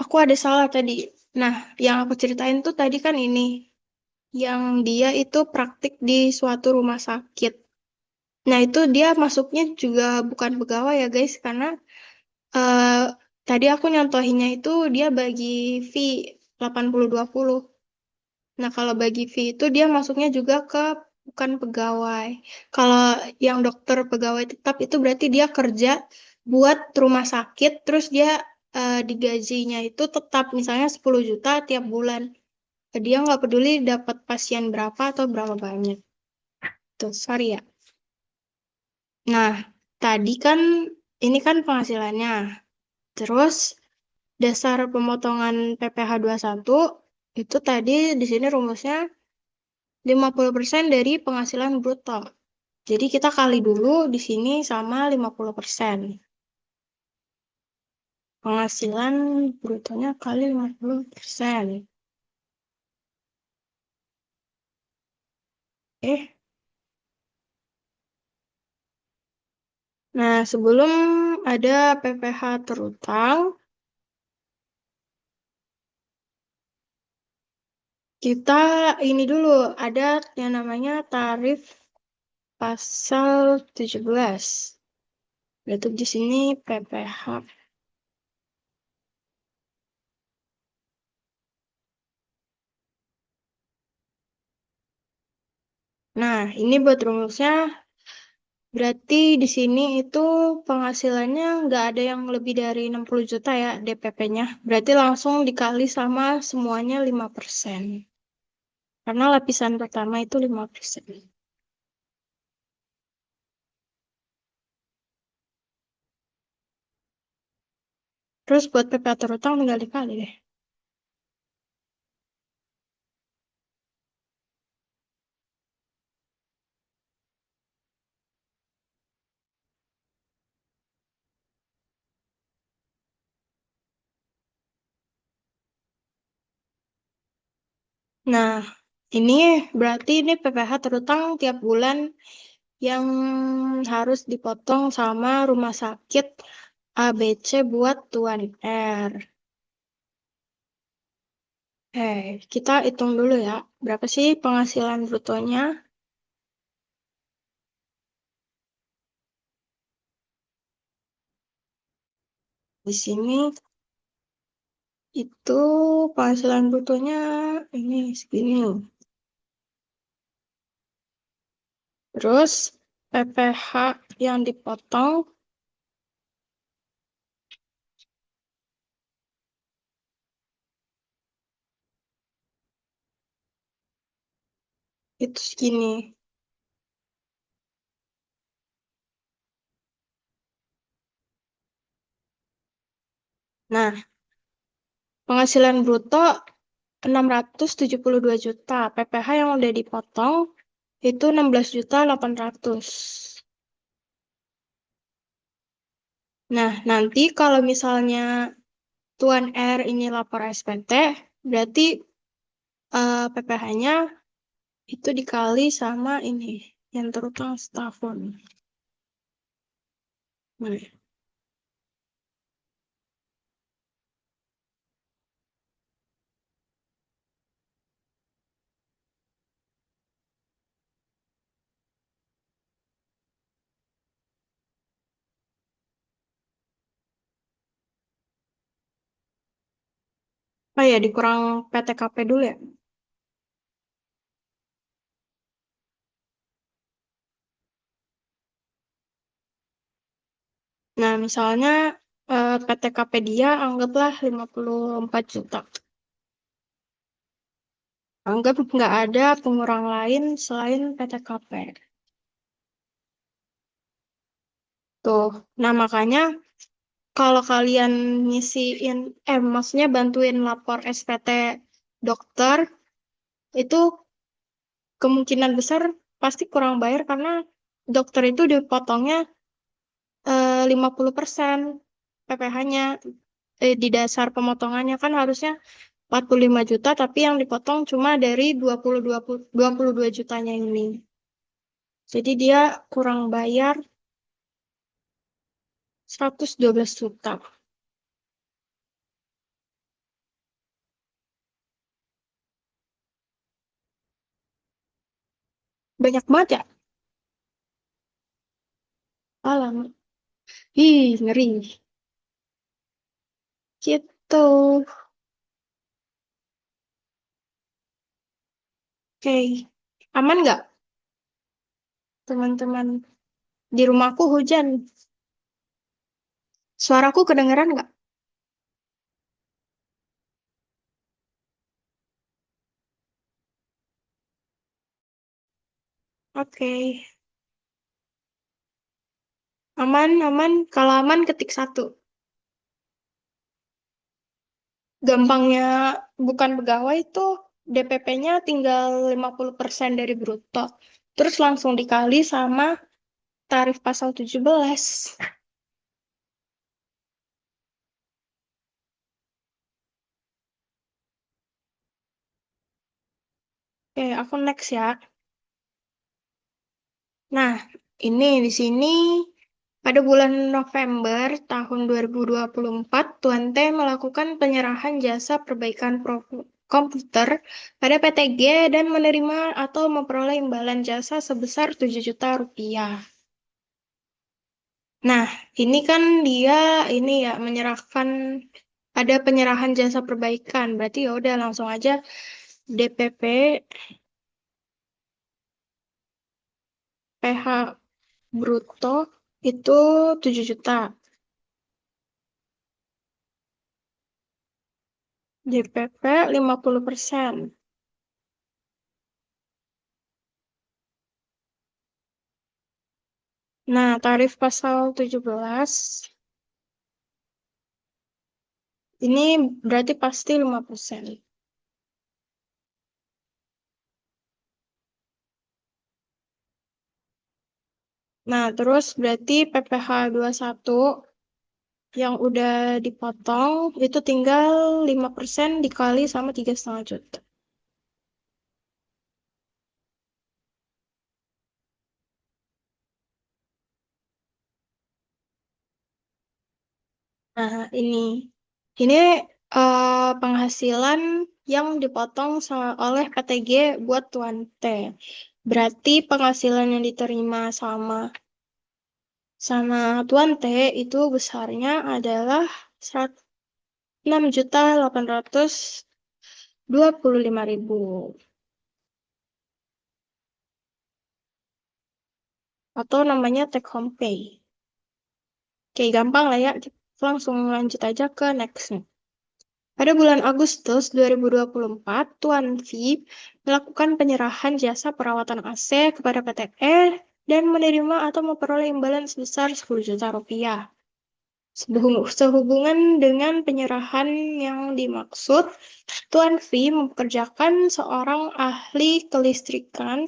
aku ada salah tadi. Nah, yang aku ceritain tuh tadi kan ini, yang dia itu praktik di suatu rumah sakit. Nah, itu dia masuknya juga bukan pegawai ya guys, karena eh, tadi aku nyontohinnya itu dia bagi fee 80-20. Nah, kalau bagi fee itu dia masuknya juga ke bukan pegawai. Kalau yang dokter pegawai tetap itu berarti dia kerja buat rumah sakit, terus dia digajinya itu tetap misalnya 10 juta tiap bulan. Dia nggak peduli dapat pasien berapa atau berapa banyak. Tuh, sorry ya. Nah, tadi kan ini kan penghasilannya. Terus dasar pemotongan PPh satu itu tadi di sini rumusnya 50% dari penghasilan bruto. Jadi kita kali dulu di sini sama 50%. Penghasilan brutonya kali 50%. Eh, nah sebelum ada PPh terutang, kita ini dulu ada yang namanya tarif pasal 17. Berarti di sini PPh. Nah, ini buat rumusnya berarti di sini itu penghasilannya nggak ada yang lebih dari 60 juta ya DPP-nya. Berarti langsung dikali sama semuanya 5%. Karena lapisan pertama itu 5%. Terus buat PPh terutang tinggal dikali deh. Nah, ini berarti ini PPh terutang tiap bulan yang harus dipotong sama rumah sakit ABC buat Tuan R. Kita hitung dulu ya. Berapa sih penghasilan brutonya? Di sini itu penghasilan brutonya ini segini. Terus PPh yang dipotong itu segini. Nah, penghasilan bruto 672 juta. PPh yang udah dipotong itu 16.800. Nah, nanti kalau misalnya Tuan R ini lapor SPT, berarti PPh-nya itu dikali sama ini yang terutang setahun. Nah, oh ya, dikurang PTKP dulu ya. Nah, misalnya PTKP dia anggaplah 54 juta. Anggap nggak ada pengurang lain selain PTKP. Tuh. Nah, makanya kalau kalian ngisiin, maksudnya bantuin lapor SPT dokter, itu kemungkinan besar pasti kurang bayar karena dokter itu dipotongnya 50% PPh-nya. Di dasar pemotongannya kan harusnya 45 juta, tapi yang dipotong cuma dari 22 jutanya ini. Jadi dia kurang bayar 112 juta. Banyak banget ya. Alam. Ih, ngeri. Gitu. Oke. Aman nggak, teman-teman? Di rumahku hujan. Suaraku kedengeran nggak? Oke. Aman, aman. Kalau aman, ketik satu. Gampangnya bukan pegawai itu DPP-nya tinggal 50% dari bruto. Terus langsung dikali sama tarif pasal 17. Oke, aku next ya. Nah, ini di sini pada bulan November tahun 2024, Tuan T melakukan penyerahan jasa perbaikan komputer pada PTG dan menerima atau memperoleh imbalan jasa sebesar 7 juta rupiah. Nah, ini kan dia ini ya menyerahkan, ada penyerahan jasa perbaikan. Berarti ya udah langsung aja DPP PH bruto itu 7 juta. DPP 50%. Nah, tarif pasal 17 ini berarti pasti 5%. Nah, terus berarti PPh satu yang udah dipotong itu tinggal 5% dikali sama 3,5 juta. Nah, ini penghasilan yang dipotong oleh PTG buat Tuan T. Berarti penghasilan yang diterima sama Tuan T itu besarnya adalah 6.825.000 atau namanya take home pay. Oke, gampang lah ya. Kita langsung lanjut aja ke next. Pada bulan Agustus 2024, Tuan V melakukan penyerahan jasa perawatan AC kepada PTE dan menerima atau memperoleh imbalan sebesar 10 juta rupiah. Sehubungan dengan penyerahan yang dimaksud, Tuan V mempekerjakan seorang ahli kelistrikan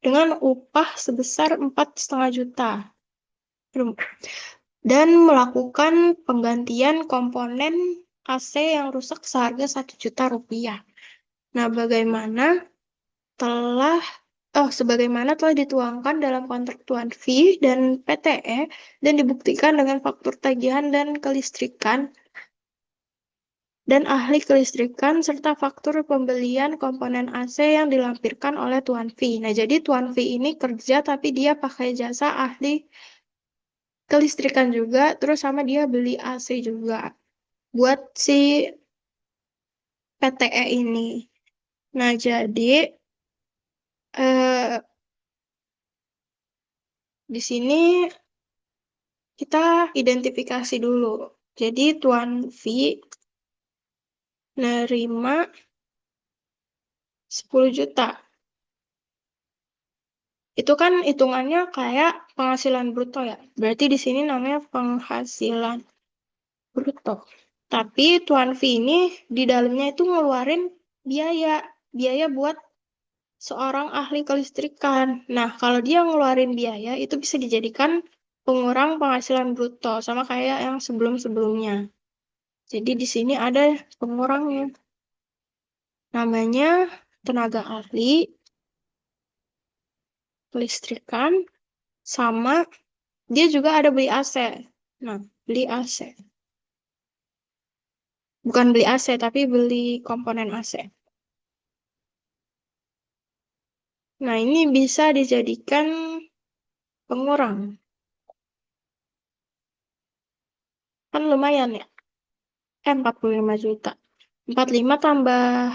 dengan upah sebesar 4,5 juta dan melakukan penggantian komponen AC yang rusak seharga 1 juta rupiah. Nah, telah sebagaimana telah dituangkan dalam kontrak Tuan V dan PTE dan dibuktikan dengan faktur tagihan dan kelistrikan dan ahli kelistrikan serta faktur pembelian komponen AC yang dilampirkan oleh Tuan V. Nah, jadi Tuan V ini kerja tapi dia pakai jasa ahli kelistrikan juga, terus sama dia beli AC juga buat si PTE ini. Nah, jadi eh, di sini kita identifikasi dulu. Jadi Tuan V nerima 10 juta. Itu kan hitungannya kayak penghasilan bruto ya. Berarti di sini namanya penghasilan bruto. Tapi Tuan V ini di dalamnya itu ngeluarin biaya, biaya buat seorang ahli kelistrikan. Nah, kalau dia ngeluarin biaya itu bisa dijadikan pengurang penghasilan bruto sama kayak yang sebelum-sebelumnya. Jadi di sini ada pengurangnya. Namanya tenaga ahli kelistrikan sama dia juga ada beli AC. Nah, beli AC. Bukan beli AC, tapi beli komponen AC. Nah, ini bisa dijadikan pengurang. Kan lumayan ya. 45 juta. 45 tambah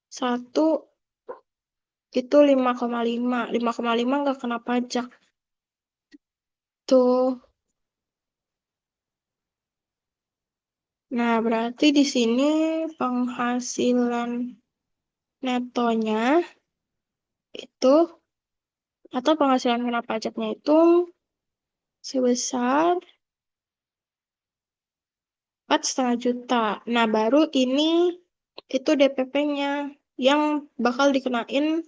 1 itu 5,5. 5,5 nggak kena pajak. Tuh. Nah, berarti di sini penghasilan netonya itu atau penghasilan kena pajaknya itu sebesar 4,5 juta. Nah, baru ini itu DPP-nya yang bakal dikenain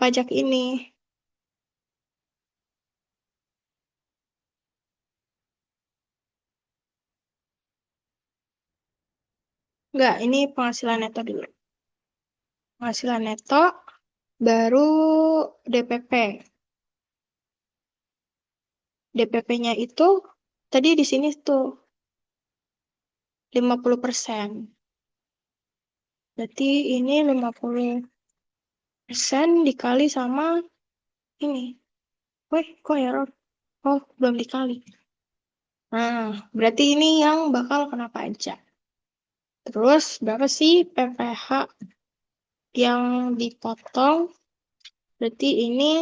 pajak ini. Enggak, ini penghasilan neto dulu. Penghasilan neto, baru DPP. DPP-nya itu tadi di sini tuh 50%. Berarti ini 50% dikali sama ini. Weh, kok error? Oh, belum dikali. Nah, berarti ini yang bakal kena pajak. Terus berapa sih PPh yang dipotong? Berarti ini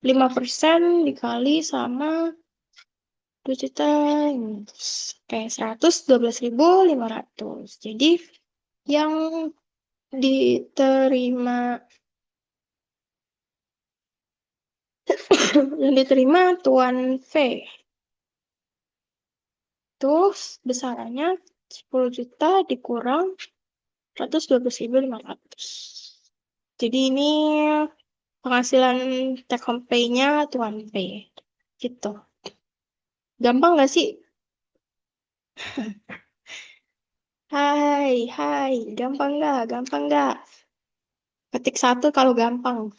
5% dikali sama 2 juta. Kayak 112.500. Jadi yang diterima yang diterima Tuan V itu besarannya 10 juta dikurang 112.500. Jadi ini penghasilan take home pay-nya Tuan V. Gitu. Gampang nggak sih? Hai, hai. Gampang nggak? Gampang nggak? Ketik 1 kalau gampang.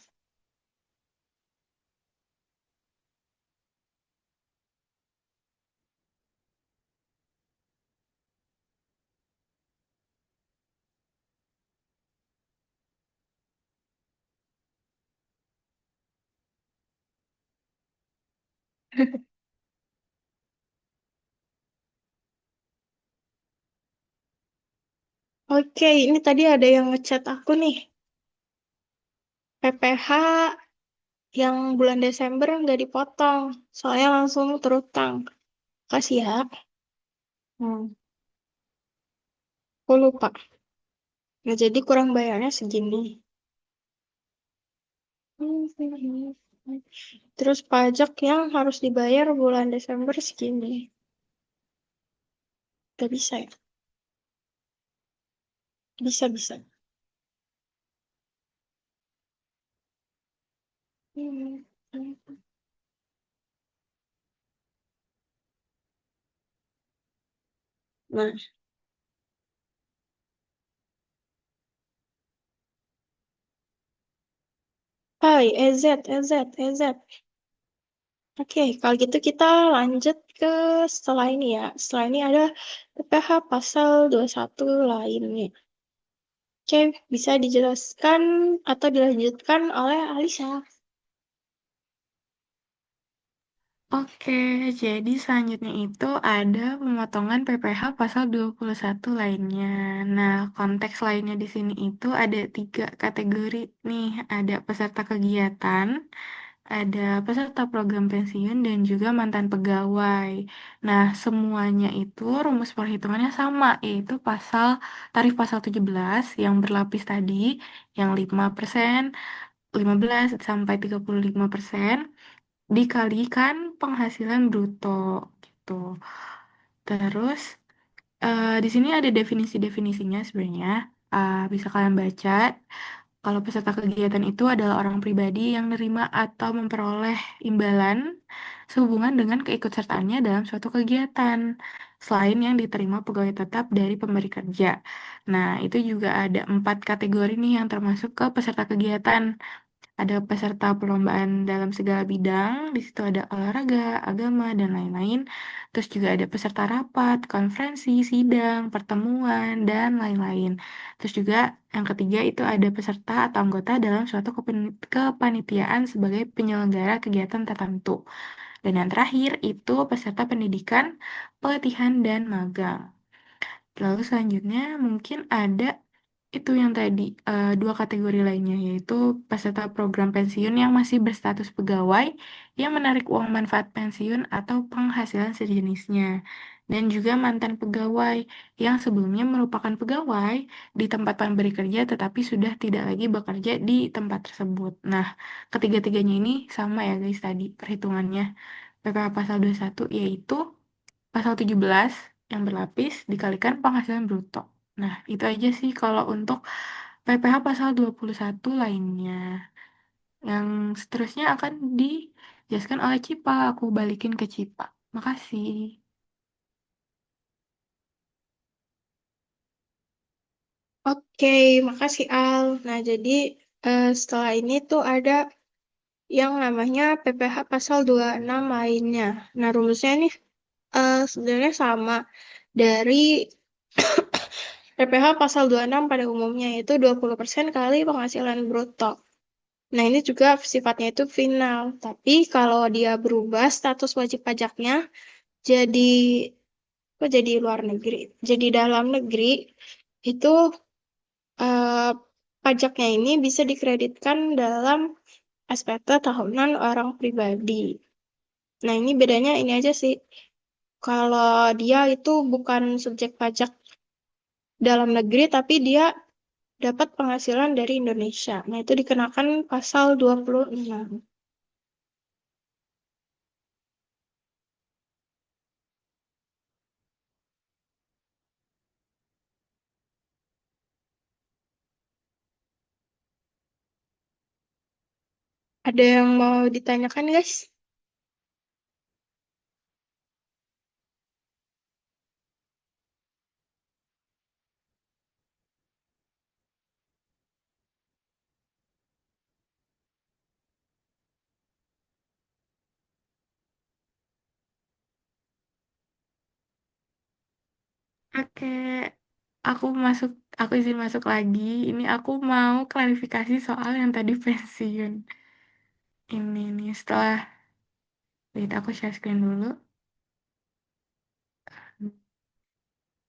Oke, ini tadi ada yang ngechat aku nih. PPh yang bulan Desember nggak dipotong. Soalnya langsung terutang. Kasih ya. Hmm, aku lupa. Nah, jadi kurang bayarnya segini. Terus pajak yang harus dibayar bulan Desember segini. Gak bisa ya? Bisa, bisa. Hmm. Nah, hai, EZ, EZ, EZ. Oke, kalau gitu kita lanjut ke setelah ini ya. Setelah ini ada PPh pasal 21 lainnya. Oke, bisa dijelaskan atau dilanjutkan oleh Alisa. Oke, jadi selanjutnya itu ada pemotongan PPh pasal 21 lainnya. Nah, konteks lainnya di sini itu ada 3 kategori nih. Ada peserta kegiatan, ada peserta program pensiun, dan juga mantan pegawai. Nah, semuanya itu rumus perhitungannya sama, yaitu tarif pasal 17 yang berlapis tadi, yang 5%, 15 sampai 35% dikalikan penghasilan bruto gitu. Terus di sini ada definisi-definisinya sebenarnya. Bisa kalian baca. Kalau peserta kegiatan itu adalah orang pribadi yang menerima atau memperoleh imbalan sehubungan dengan keikutsertaannya dalam suatu kegiatan, selain yang diterima pegawai tetap dari pemberi kerja. Nah, itu juga ada 4 kategori nih yang termasuk ke peserta kegiatan. Ada peserta perlombaan dalam segala bidang, di situ ada olahraga, agama, dan lain-lain. Terus juga ada peserta rapat, konferensi, sidang, pertemuan, dan lain-lain. Terus juga yang ketiga itu ada peserta atau anggota dalam suatu kepanitiaan sebagai penyelenggara kegiatan tertentu. Dan yang terakhir itu peserta pendidikan, pelatihan, dan magang. Lalu selanjutnya mungkin ada itu yang tadi, 2 kategori lainnya, yaitu peserta program pensiun yang masih berstatus pegawai yang menarik uang manfaat pensiun atau penghasilan sejenisnya. Dan juga mantan pegawai yang sebelumnya merupakan pegawai di tempat pemberi kerja tetapi sudah tidak lagi bekerja di tempat tersebut. Nah, ketiga-tiganya ini sama ya guys tadi perhitungannya. PPh pasal 21 yaitu pasal 17 yang berlapis dikalikan penghasilan bruto. Nah, itu aja sih kalau untuk PPh pasal 21 lainnya. Yang seterusnya akan dijelaskan oleh Cipa. Aku balikin ke Cipa. Makasih. Oke, makasih Al. Nah, jadi setelah ini tuh ada yang namanya PPh pasal 26 lainnya. Nah, rumusnya nih sebenarnya sama dari PPh pasal 26 pada umumnya, yaitu 20% kali penghasilan bruto. Nah, ini juga sifatnya itu final. Tapi kalau dia berubah status wajib pajaknya jadi jadi luar negeri, jadi dalam negeri, itu eh, pajaknya ini bisa dikreditkan dalam SPT tahunan orang pribadi. Nah, ini bedanya ini aja sih. Kalau dia itu bukan subjek pajak dalam negeri, tapi dia dapat penghasilan dari Indonesia. Nah, itu dikenakan pasal 26. Ada yang mau ditanyakan, guys? Oke, aku masuk, aku izin masuk lagi. Ini aku mau klarifikasi soal yang tadi pensiun. Ini nih, wait, aku share screen dulu.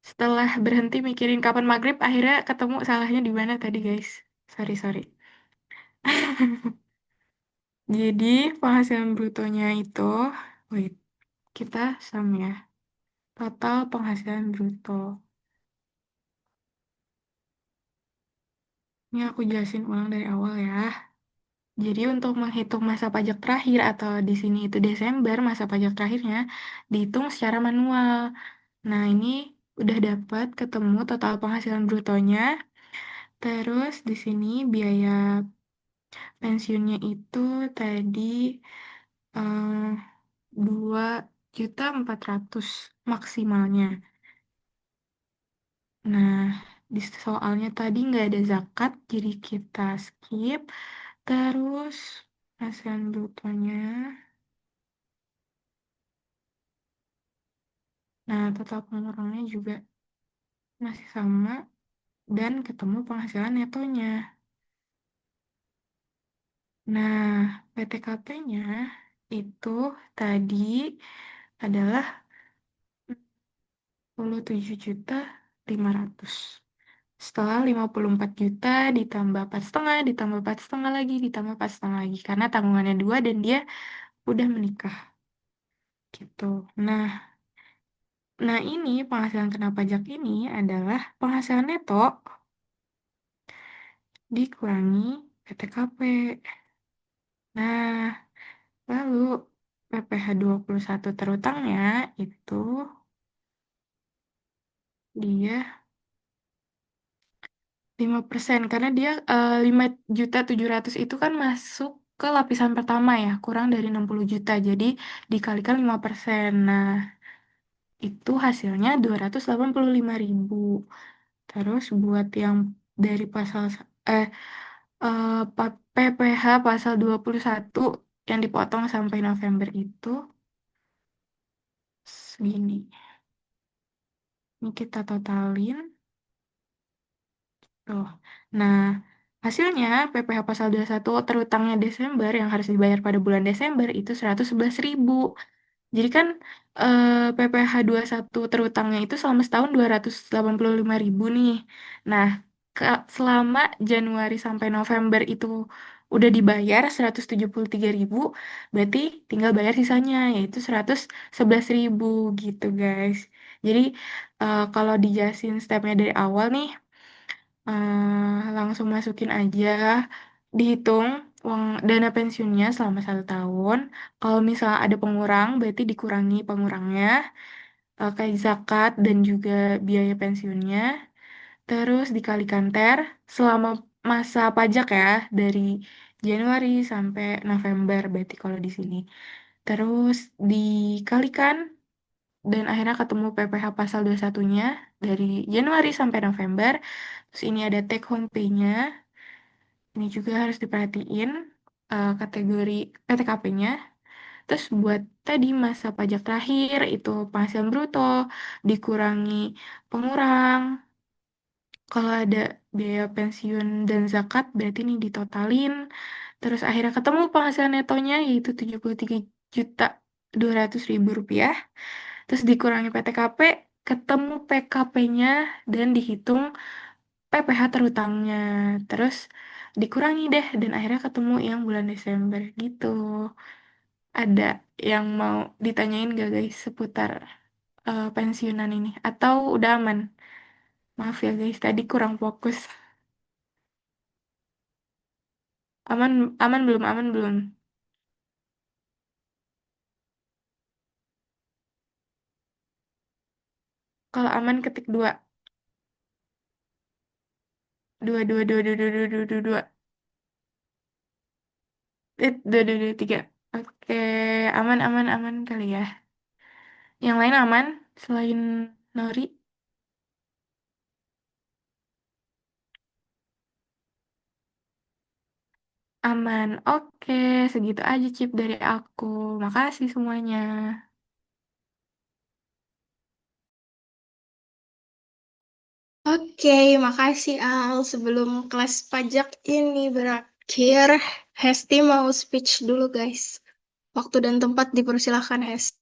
Setelah berhenti mikirin kapan maghrib, akhirnya ketemu salahnya di mana tadi, guys. Sorry, sorry. Jadi, penghasilan brutonya itu, wait, kita sama ya. Total penghasilan bruto. Ini aku jelasin ulang dari awal ya. Jadi, untuk menghitung masa pajak terakhir atau di sini itu Desember, masa pajak terakhirnya dihitung secara manual. Nah, ini udah dapat ketemu total penghasilan brutonya. Terus di sini biaya pensiunnya itu tadi 2.400.000 maksimalnya. Nah, di soalnya tadi nggak ada zakat, jadi kita skip. Terus penghasilan brutonya. Nah, total pengeluarannya juga masih sama dan ketemu penghasilan netonya. Nah, PTKP-nya itu tadi adalah 27.500.000. Setelah 54 juta ditambah 4,5, ditambah 4,5 lagi, ditambah 4,5 lagi. Karena tanggungannya 2 dan dia udah menikah gitu. Nah, ini penghasilan kena pajak ini adalah penghasilan neto dikurangi PTKP. Nah, lalu PPh satu terutangnya itu dia 5% karena dia 5,7 juta itu kan masuk ke lapisan pertama ya, kurang dari 60 juta. Jadi dikalikan 5%. Nah, itu hasilnya 285.000. Terus buat yang dari eh, PPh pasal 21 yang dipotong sampai November itu segini. Ini kita totalin. Tuh. Nah, hasilnya PPh pasal 21 terutangnya Desember yang harus dibayar pada bulan Desember itu 111.000. Jadi kan PPh satu terutangnya itu selama setahun 285.000 nih. Nah, selama Januari sampai November itu udah dibayar 173.000, berarti tinggal bayar sisanya yaitu 111.000 gitu guys. Jadi kalau dijelasin stepnya dari awal nih, langsung masukin aja, dihitung uang dana pensiunnya selama 1 tahun. Kalau misalnya ada pengurang, berarti dikurangi pengurangnya, kayak zakat dan juga biaya pensiunnya. Terus dikalikan selama masa pajak ya, dari Januari sampai November, berarti kalau di sini. Terus dikalikan dan akhirnya ketemu PPh pasal 21-nya dari Januari sampai November. Terus ini ada take home pay-nya. Ini juga harus diperhatiin kategori PTKP-nya. Terus buat tadi masa pajak terakhir itu penghasilan bruto dikurangi pengurang. Kalau ada biaya pensiun dan zakat berarti ini ditotalin. Terus akhirnya ketemu penghasilan netonya yaitu 73.200.000 rupiah. Terus dikurangi PTKP, ketemu PKP-nya dan dihitung PPh terutangnya. Terus dikurangi deh dan akhirnya ketemu yang bulan Desember gitu. Ada yang mau ditanyain gak guys seputar pensiunan ini? Atau udah aman? Maaf ya guys, tadi kurang fokus. Aman, aman belum? Aman belum? Kalau aman ketik dua. Dua, dua, dua, dua, dua, dua, dua, dua, dua. Dua, dua, dua, tiga. Oke, aman, aman, aman kali ya. Yang lain aman selain Nori? Aman. Oke, segitu aja Cip dari aku. Makasih semuanya. Oke, makasih Al. Sebelum kelas pajak ini berakhir, Hesti mau speech dulu guys. Waktu dan tempat dipersilahkan Hesti.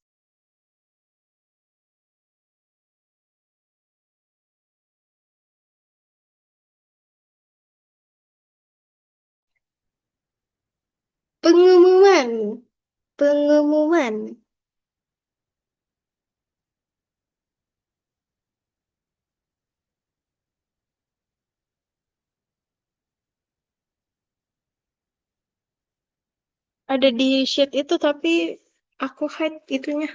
Pengumuman, pengumuman. Ada di sheet itu tapi aku hide itunya.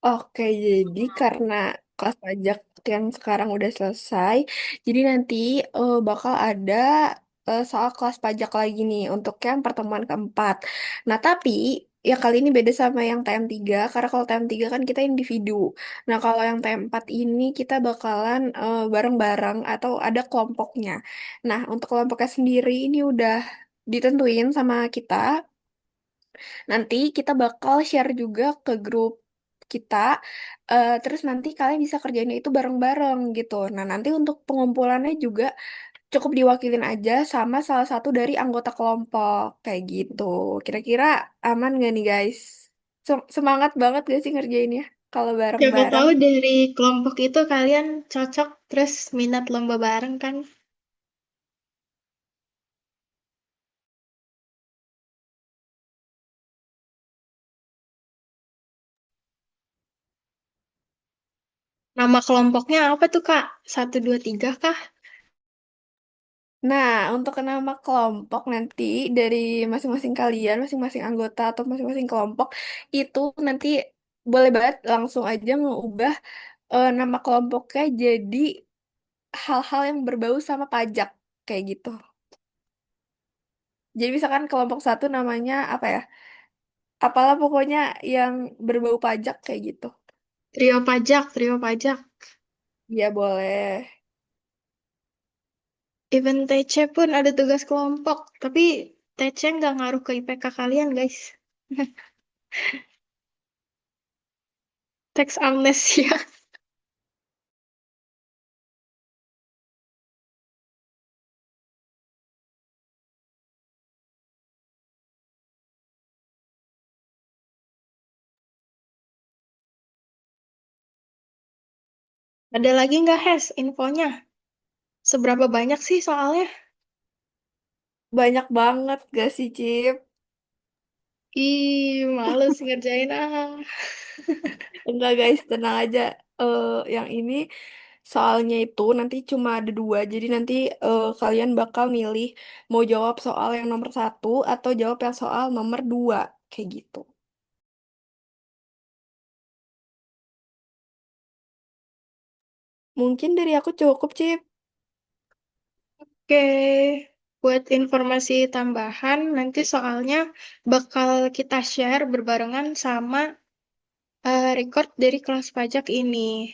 Oke, jadi karena kelas pajak yang sekarang udah selesai, jadi nanti bakal ada soal kelas pajak lagi nih untuk yang pertemuan keempat. Nah, tapi ya kali ini beda sama yang TM3, karena kalau TM3 kan kita individu. Nah, kalau yang TM4 ini kita bakalan bareng-bareng atau ada kelompoknya. Nah, untuk kelompoknya sendiri ini udah ditentuin sama kita. Nanti kita bakal share juga ke grup kita, terus nanti kalian bisa kerjainnya itu bareng-bareng gitu. Nah, nanti untuk pengumpulannya juga cukup diwakilin aja sama salah satu dari anggota kelompok, kayak gitu. Kira-kira aman gak nih, guys? Semangat banget gak sih ngerjainnya? kalau Siapa bareng-bareng. tahu dari kelompok itu kalian cocok terus minat lomba bareng kan. Nama kelompoknya apa tuh Kak? Satu, dua, tiga kah? Nah, untuk nama kelompok nanti dari masing-masing kalian, masing-masing anggota atau masing-masing kelompok itu nanti boleh banget langsung aja ngubah nama kelompoknya jadi hal-hal yang berbau sama pajak kayak gitu. Jadi misalkan kelompok satu namanya apa ya? Apalah pokoknya yang berbau pajak kayak gitu. Trio pajak, trio pajak. Ya boleh. Even TC pun ada tugas kelompok, tapi TC nggak ngaruh ke IPK kalian, guys. Teks amnesia. Ada lagi nggak, Hes, infonya? Seberapa banyak sih soalnya? Banyak banget gak sih, Cip? Ih, males ngerjain Enggak guys, tenang aja. Yang ini soalnya itu nanti cuma ada dua, jadi nanti kalian bakal milih mau jawab soal yang nomor satu atau jawab yang soal nomor dua, kayak gitu. Mungkin dari aku cukup, Cip. Oke, buat informasi tambahan, nanti soalnya bakal kita share berbarengan sama record dari kelas pajak ini.